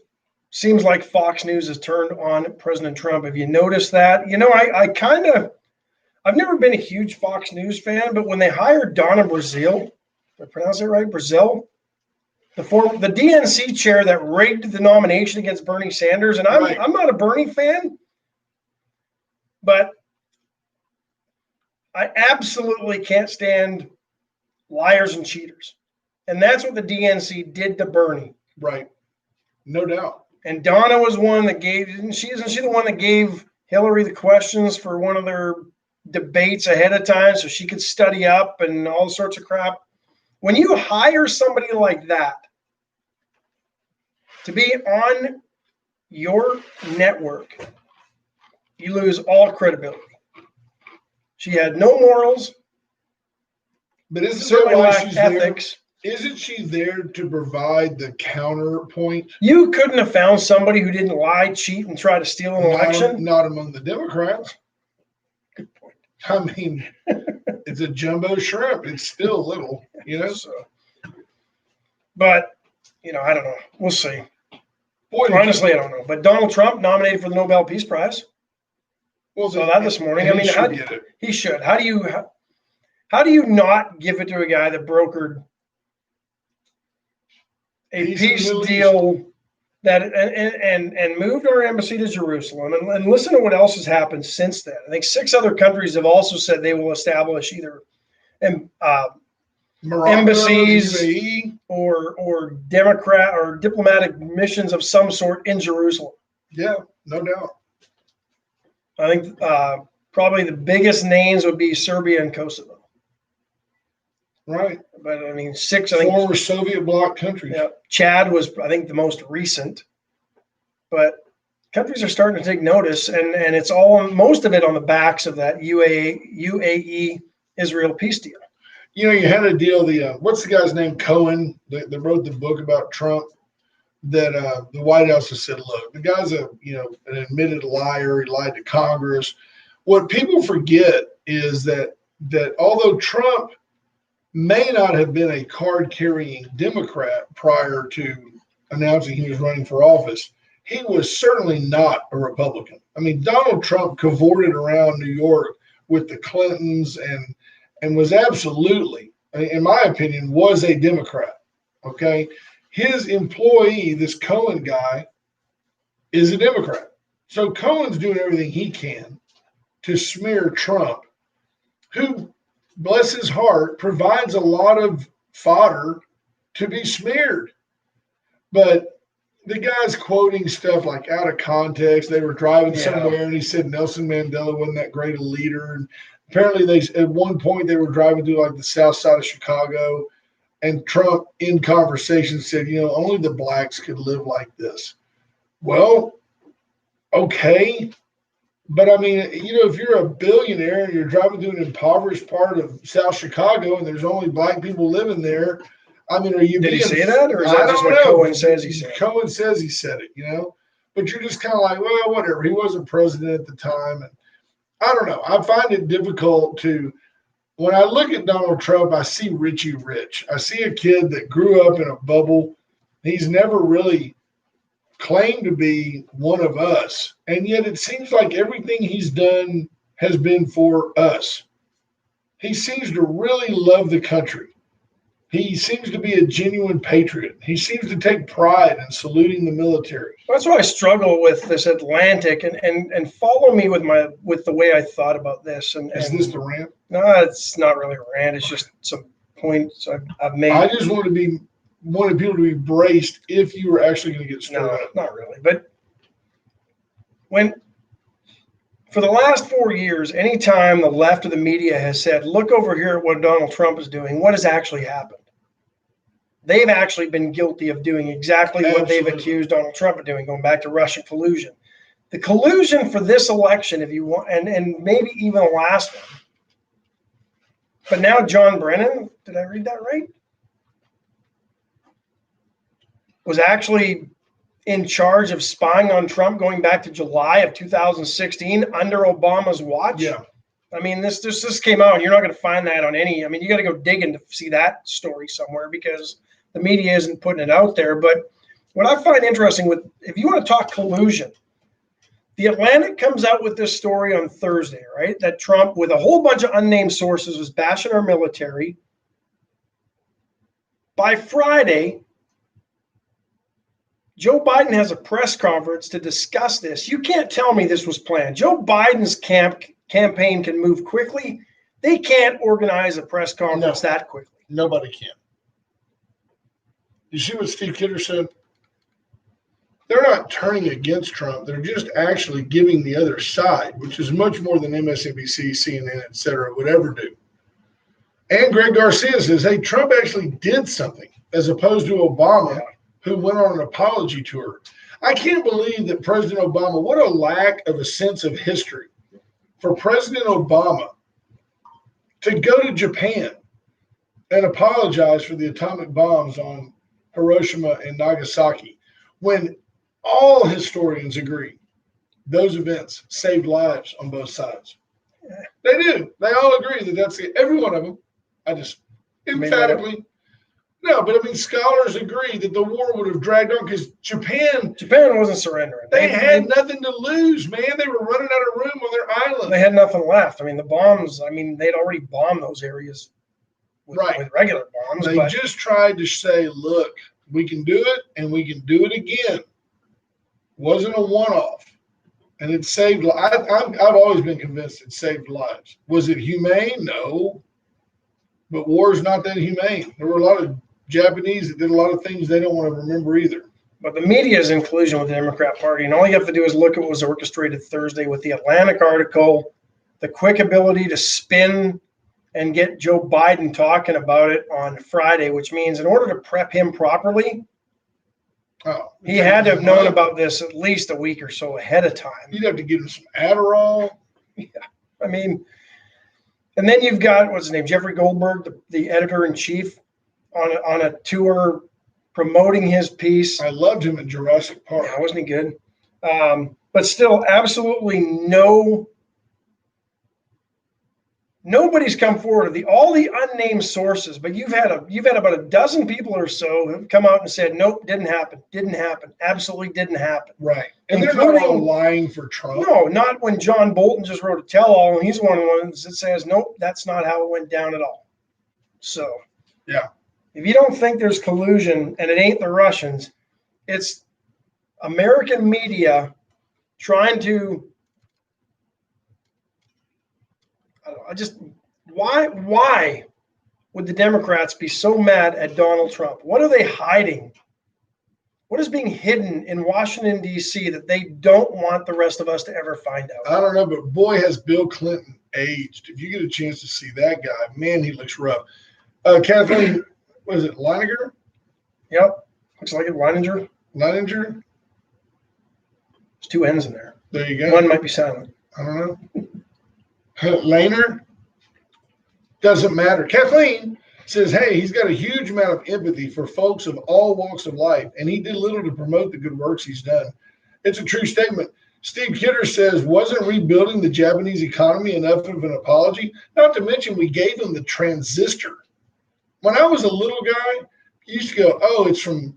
seems like Fox News has turned on President Trump. Have you noticed that? You know, I've never been a huge Fox News fan, but when they hired Donna Brazile, did I pronounce it right? Brazile, the DNC chair that rigged the nomination against Bernie Sanders, and I'm not a Bernie fan, but I absolutely can't stand liars and cheaters. And that's what the DNC did to Bernie. Right. No doubt. And Donna was one that isn't she the one that gave Hillary the questions for one of their debates ahead of time so she could study up and all sorts of crap? When you hire somebody like that to be on your network, you lose all credibility. She had no morals. But isn't certainly lacked ethics. Isn't she there to provide the counterpoint? You couldn't have found somebody who didn't lie, cheat, and try to steal an election? Not among the Democrats. Good point. I mean, it's a jumbo shrimp. It's still little, you know? So, but, I don't know. We'll see. Boy, honestly, I don't know. But Donald Trump nominated for the Nobel Peace Prize. Well, saw that this morning. I mean, he should. How do you not give it to a guy that brokered a peace deal that and moved our embassy to Jerusalem. And listen to what else has happened since then. I think 6 other countries have also said they will establish either embassies or diplomatic missions of some sort in Jerusalem. Yeah, no doubt. I think probably the biggest names would be Serbia and Kosovo. Right. But I mean, 6, I think. Former Soviet bloc countries. Yeah. Chad was, I think, the most recent. But countries are starting to take notice, and it's all, most of it on the backs of that UAE Israel peace deal. You know, you had a deal, what's the guy's name, Cohen, that wrote the book about Trump, that the White House has said, look, the guy's an admitted liar. He lied to Congress. What people forget is that although Trump may not have been a card-carrying Democrat prior to announcing he was running for office, he was certainly not a Republican. I mean, Donald Trump cavorted around New York with the Clintons and was absolutely, in my opinion, was a Democrat, okay? His employee, this Cohen guy, is a Democrat. So Cohen's doing everything he can to smear Trump, who, bless his heart, provides a lot of fodder to be smeared. But the guy's quoting stuff like out of context. They were driving somewhere and he said Nelson Mandela wasn't that great a leader. And apparently at one point they were driving through like the south side of Chicago, and Trump in conversation said, only the blacks could live like this. Well, okay. But I mean, if you're a billionaire and you're driving through an impoverished part of South Chicago and there's only black people living there, I mean, Did he say that, or is that just what Cohen says he said? Cohen says he said it, But you're just kind of like, well, whatever. He wasn't president at the time, and I don't know. I find it difficult when I look at Donald Trump, I see Richie Rich. I see a kid that grew up in a bubble. He's never really claimed to be one of us, and yet it seems like everything he's done has been for us. He seems to really love the country. He seems to be a genuine patriot. He seems to take pride in saluting the military. That's why I struggle with this Atlantic, and follow me with the way I thought about this. Is this the rant? No, it's not really a rant. It's just some points I've made. I just wanted people to be braced if you were actually going to get stirred up. Not really. But for the last 4 years, anytime the left of the media has said, look over here at what Donald Trump is doing, what has actually happened? They've actually been guilty of doing exactly what they've accused Donald Trump of doing, going back to Russian collusion. The collusion for this election, if you want, and maybe even the last one. But now John Brennan, did I read that right? Was actually in charge of spying on Trump going back to July of 2016 under Obama's watch. Yeah. I mean, this came out, and you're not going to find that on any. I mean, you got to go digging to see that story somewhere because the media isn't putting it out there. But what I find interesting if you want to talk collusion, the Atlantic comes out with this story on Thursday, right? That Trump, with a whole bunch of unnamed sources, was bashing our military. By Friday, Joe Biden has a press conference to discuss this. You can't tell me this was planned. Joe Biden's campaign can move quickly. They can't organize a press conference that quickly. Nobody can. You see what Steve Kidder said? They're not turning against Trump. They're just actually giving the other side, which is much more than MSNBC, CNN, et cetera, would ever do. And Greg Garcia says, hey, Trump actually did something as opposed to Obama, who went on an apology tour. I can't believe that President Obama, what a lack of a sense of history for President Obama to go to Japan and apologize for the atomic bombs on Hiroshima and Nagasaki, when all historians agree those events saved lives on both sides. They do. They all agree that that's it. Every one of them. I just emphatically. No, but I mean, scholars agree that the war would have dragged on because Japan wasn't surrendering. They had nothing to lose, man. They were running out of room on their island. They had nothing left. I mean, the bombs, they'd already bombed those areas with regular bombs. They just tried to say, look, We can do it, and we can do it again. Wasn't a one-off. And it saved lives. I've always been convinced it saved lives. Was it humane? No. But war is not that humane. There were a lot of Japanese that did a lot of things they don't want to remember either. But the media is in collusion with the Democrat Party, and all you have to do is look at what was orchestrated Thursday with the Atlantic article, the quick ability to spin and get Joe Biden talking about it on Friday, which means in order to prep him properly, he had to have known about this at least a week or so ahead of time. You'd have to give him some Adderall. Yeah, I mean, and then you've got, what's his name, Jeffrey Goldberg, the editor-in-chief, on a tour promoting his piece. I loved him in Jurassic Park. Yeah, wasn't he good? But still, absolutely nobody's come forward. All the unnamed sources, but you've had about a dozen people or so have come out and said, nope, didn't happen, absolutely didn't happen. Right. And they're not all lying for Trump. No, not when John Bolton just wrote a tell-all, and he's one of the ones that says, nope, that's not how it went down at all. So, yeah. If you don't think there's collusion and it ain't the Russians, it's American media trying to, why would the Democrats be so mad at Donald Trump? What are they hiding? What is being hidden in Washington, D.C. that they don't want the rest of us to ever find out? I don't know, but boy, has Bill Clinton aged. If you get a chance to see that guy, man, he looks rough. Kathleen, what is it, Leininger? Yep. Looks like it, Leininger. Leininger? There's two N's in there. There you go. One might be silent. I don't know. Lehner? Doesn't matter. Kathleen says, hey, he's got a huge amount of empathy for folks of all walks of life, and he did little to promote the good works he's done. It's a true statement. Steve Kidder says, wasn't rebuilding the Japanese economy enough of an apology? Not to mention we gave him the transistor. When I was a little guy, you used to go, oh, it's from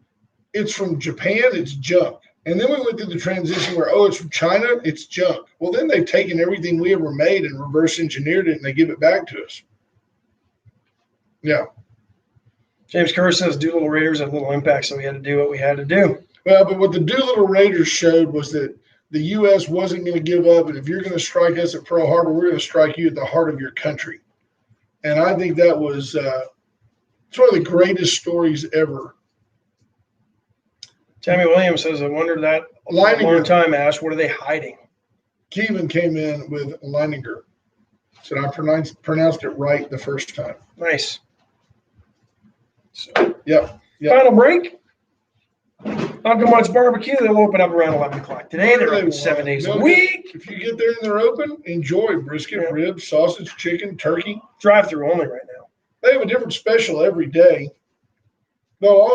Japan, it's junk. And then we went through the transition where, oh, it's from China, it's junk. Well, then they've taken everything we ever made and reverse engineered it, and they give it back to us. Yeah. James Kerr says Doolittle Raiders had little impact, so we had to do what we had to do. Well, but what the Doolittle Raiders showed was that the U.S. wasn't going to give up, and if you're going to strike us at Pearl Harbor, we're going to strike you at the heart of your country. And I think that was it's one of the greatest stories ever. Tammy Williams says, I wondered that a long time, Ash. What are they hiding? Kevin came in with Leininger. Said I pronounced it right the first time. Nice. So, yep. Final break. Uncle Mud's Barbecue. They'll open up around 11 o'clock today. They're open 7 days a week. If you get there and they're open, enjoy brisket, ribs, sausage, chicken, turkey. Drive-through only right now. They have a different special every day. They'll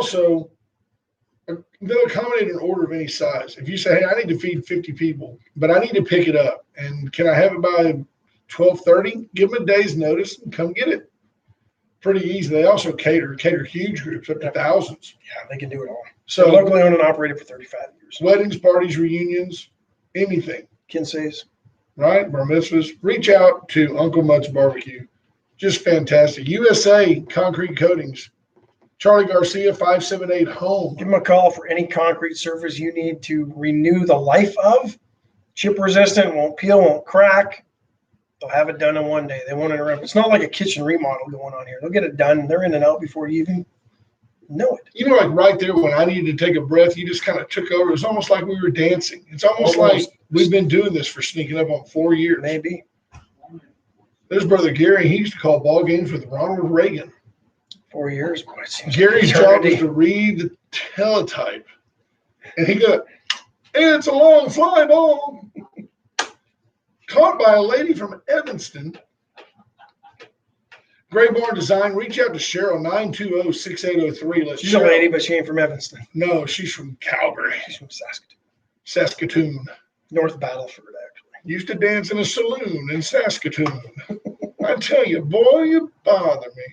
accommodate an order of any size. If you say, hey, I need to feed 50 people, but I need to pick it up, and can I have it by 12:30? Give them a day's notice and come get it. Pretty easy. They also cater huge groups up to thousands. Yeah, they can do it all. So they're locally owned and operated for 35 years. Weddings, parties, reunions, anything. Kinseys. Right? Bar mitzvahs. Reach out to Uncle Mutt's Barbecue. Just fantastic. USA Concrete Coatings. Charlie Garcia, 578 Home. Give them a call for any concrete surface you need to renew the life of. Chip resistant, won't peel, won't crack. They'll have it done in one day. They won't interrupt. It's not like a kitchen remodel going on here. They'll get it done. They're in and out before you even know it. You know, like right there when I needed to take a breath, you just kind of took over. It was almost like we were dancing. It's almost like we've been doing this for sneaking up on 4 years. Maybe. There's Brother Gary. He used to call ball games with Ronald Reagan. 4 years. Boy, it seems Gary's job was to read the teletype. And he got, hey, it's a long fly ball. Caught by a lady from Evanston. Gray Barn Design. Reach out to Cheryl, 920-6803. She's a lady, but she ain't from Evanston. No, she's from Calgary. She's from Saskatoon. Saskatoon. North Battleford, actually. Used to dance in a saloon in Saskatoon. I tell you, boy, you bother me.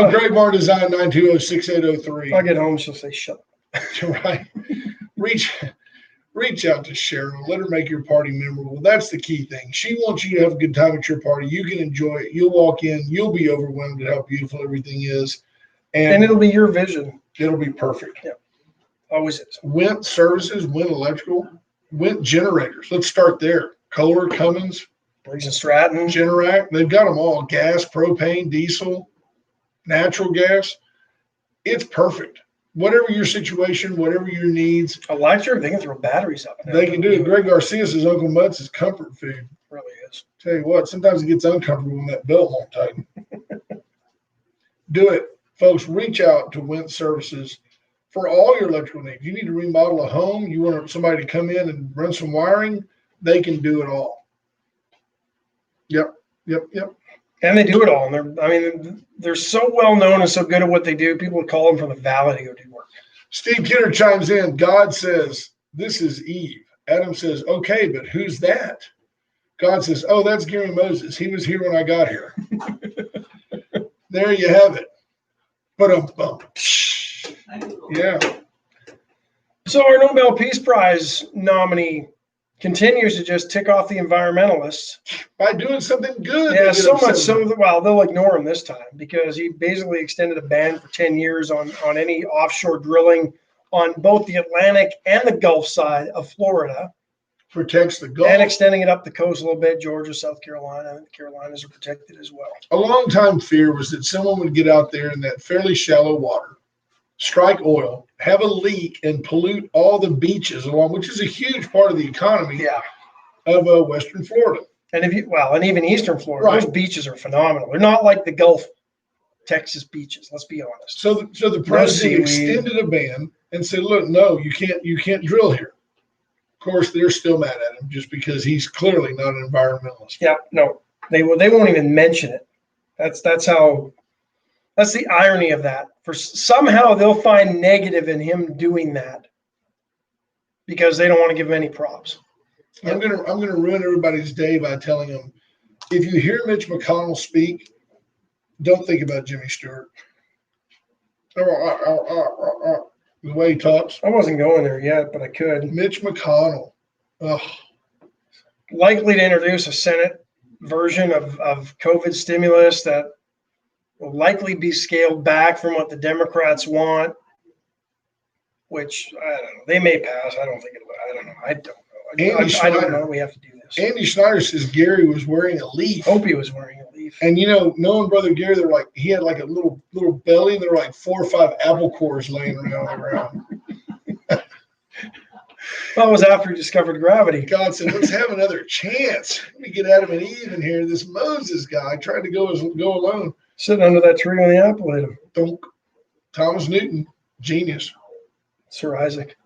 Gray Barn Design, 920-6803. I'll get home, she'll say, shut up. Right. Reach out to Cheryl. Let her make your party memorable. That's the key thing. She wants you to have a good time at your party. You can enjoy it. You'll walk in. You'll be overwhelmed at how beautiful everything is. And it'll be your vision. It'll be perfect. Yeah. Always is. Went Services, Went Electrical, Went Generators. Let's start there. Kohler, Cummins, Briggs and Stratton, Generac. They've got them all. Gas, propane, diesel, natural gas. It's perfect. Whatever your situation, whatever your needs. Electric, they can throw batteries up. They can do it. Greg Garcia says Uncle Mutt's is comfort food. Really is. Tell you what, sometimes it gets uncomfortable when that belt won't tighten. Do it. Folks, reach out to Went Services for all your electrical needs. You need to remodel a home. You want somebody to come in and run some wiring. They can do it all. Yep. And they do it all. And they're so well known and so good at what they do. People would call them from the valley to go do work. Steve Kidder chimes in. God says, this is Eve. Adam says, okay, but who's that? God says, oh, that's Gary Moses. He was here when I got here. There you have it. Yeah. So our Nobel Peace Prize nominee continues to just tick off the environmentalists by doing something good. Yeah, so much so that, well, they'll ignore him this time because he basically extended a ban for 10 years on any offshore drilling on both the Atlantic and the Gulf side of Florida. Protects the Gulf. And extending it up the coast a little bit. Georgia, South Carolina, and the Carolinas are protected as well. A long time fear was that someone would get out there in that fairly shallow water, strike oil, have a leak, and pollute all the beaches along, which is a huge part of the economy of Western Florida. And and even Eastern Florida, those beaches are phenomenal. They're not like the Gulf Texas beaches. Let's be honest. So the president extended a ban and said, "Look, no, you can't drill here." Of course, they're still mad at him just because he's clearly not an environmentalist. Yeah, no, they won't even mention it. That's the irony of that. For somehow they'll find negative in him doing that because they don't want to give him any props. I'm gonna ruin everybody's day by telling them, if you hear Mitch McConnell speak, don't think about Jimmy Stewart. The way he talks. I wasn't going there yet, but I could. Mitch McConnell. Ugh. Likely to introduce a Senate version of COVID stimulus that will likely be scaled back from what the Democrats want, which I don't know. They may pass. I don't think it'll. I don't know. I don't know. We have to do this. Andy Schneider says Gary was wearing a leaf. Hope he was wearing a leaf. And knowing Brother Gary, they're like he had like a little belly, and there were like 4 or 5 apple cores laying around the ground. Well, it was after he discovered gravity. God said, "Let's have another chance. Let me get Adam and Eve in here." This Moses guy tried to go alone. Sitting under that tree when the apple hit him. Don't. Thomas Newton, genius. Sir Isaac.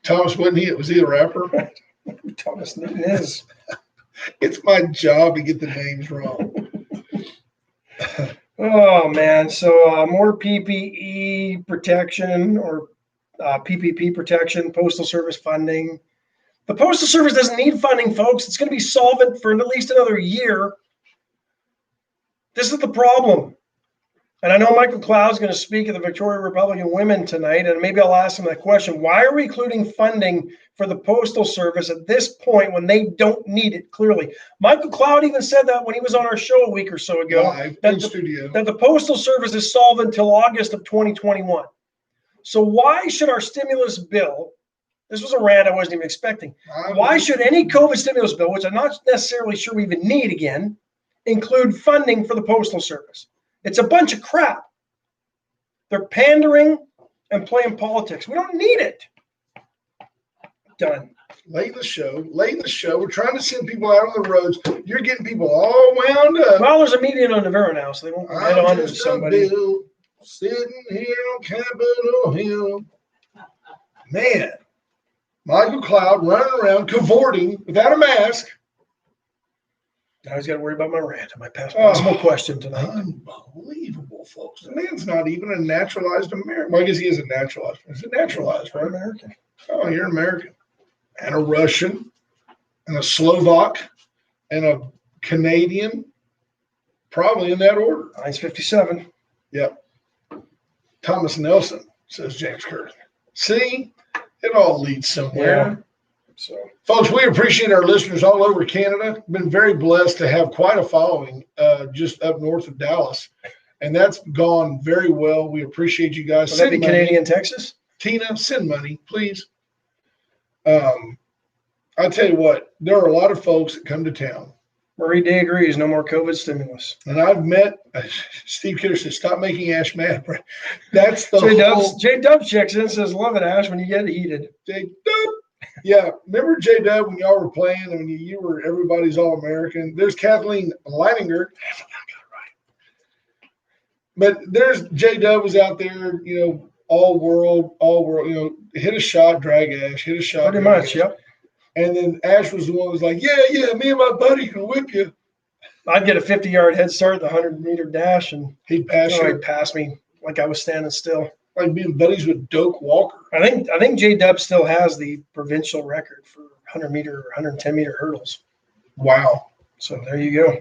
Thomas wasn't he? Was he a rapper? Thomas Newton is. It's my job to get the names wrong. Oh, man. So more PPE protection or PPP protection, Postal Service funding. The Postal Service doesn't need funding, folks. It's going to be solvent for at least another year. This is the problem. And I know Michael Cloud's going to speak at the Victoria Republican Women tonight, and maybe I'll ask him that question. Why are we including funding for the Postal Service at this point when they don't need it, clearly? Michael Cloud even said that when he was on our show a week or so ago, that the Postal Service is solvent until August of 2021. So why should our stimulus bill, this was a rant I wasn't even expecting, why should any COVID stimulus bill, which I'm not necessarily sure we even need again, include funding for the Postal Service? It's a bunch of crap. They're pandering and playing politics. We don't need it. Done. Late in the show. We're trying to send people out on the roads. You're getting people all wound up. Well, there's a meeting on Navarro now, so they won't head on to somebody. Sitting here on Capitol Hill. Man. Michael Cloud running around, cavorting without a mask. Now he's got to worry about my rant and my possible question tonight. Unbelievable, folks. The man's not even a naturalized American. Well, I guess he is a naturalized. He's a naturalized, right? American. Oh, you're American. And a Russian, and a Slovak, and a Canadian. Probably in that order. Mine's 57. Yep. Thomas Nelson, says James Curtis. See, it all leads somewhere. Yeah. So, folks, we appreciate our listeners all over Canada. Been very blessed to have quite a following just up north of Dallas. And that's gone very well. We appreciate you guys. Would that be Canadian Texas? Tina, send money, please. I tell you what, there are a lot of folks that come to town. Marie Day agrees, no more COVID stimulus. And I've met Steve Kidder says, stop making Ash mad. That's the J Dubs checks in and says, love it, Ash, when you get heated. J Dub. Yeah. Remember J Dub when y'all were playing and when you were everybody's all American? There's Kathleen Leininger. But there's J Dub was out there, all world, hit a shot, drag Ash, hit a shot. Pretty much, yep. And then Ash was the one who was like, yeah, me and my buddy can whip you. I'd get a 50-yard head start, the 100-meter dash, and he'd pass me like I was standing still. Like being buddies with Doak Walker. I think J Dub still has the provincial record for 100-meter or 110-meter hurdles. Wow. So there you go.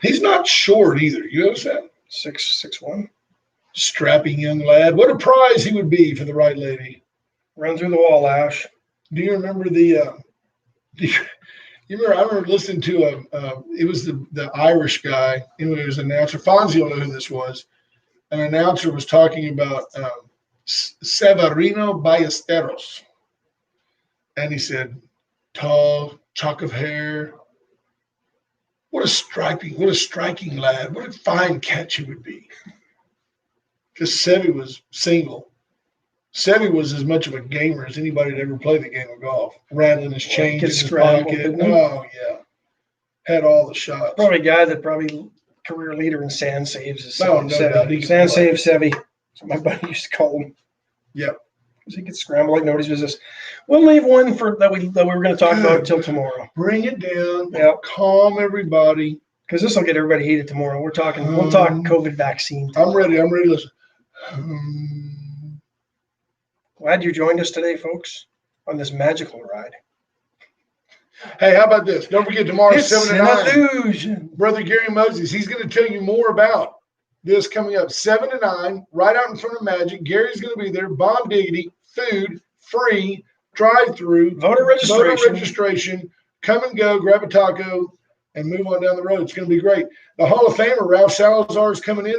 He's not short either. You notice that? 6'1". Strapping young lad. What a prize he would be for the right lady. Run through the wall, Ash. Do you remember I remember listening to it was the Irish guy. It was an announcer. Fonzie will know who this was. An announcer was talking about Severino Ballesteros. And he said, tall, chalk of hair. What a striking lad. What a fine catch he would be. Because Sevy was single. Sevy was as much of a gamer as anybody that ever played the game of golf. Rattling his change in his pocket. Oh, yeah. Had all the shots. Probably a guy that career leader in sand saves. Sand save Sevy. That's what my buddy used to call him. Yep. Because he could scramble like nobody's business. We'll leave one that we were going to talk about until tomorrow. Bring it down. Yep. Calm everybody. Because this will get everybody heated tomorrow. We'll talk COVID vaccine tomorrow. I'm ready to listen. Glad you joined us today, folks, on this magical ride. Hey, how about this? Don't forget tomorrow, it's 7 to 9. Illusion. Brother Gary Moses, he's going to tell you more about this coming up 7 to 9, right out in front of Magic. Gary's going to be there. Bomb diggity, food, free, drive-through, voter registration. Come and go, grab a taco, and move on down the road. It's going to be great. The Hall of Famer, Ralph Salazar, is coming in.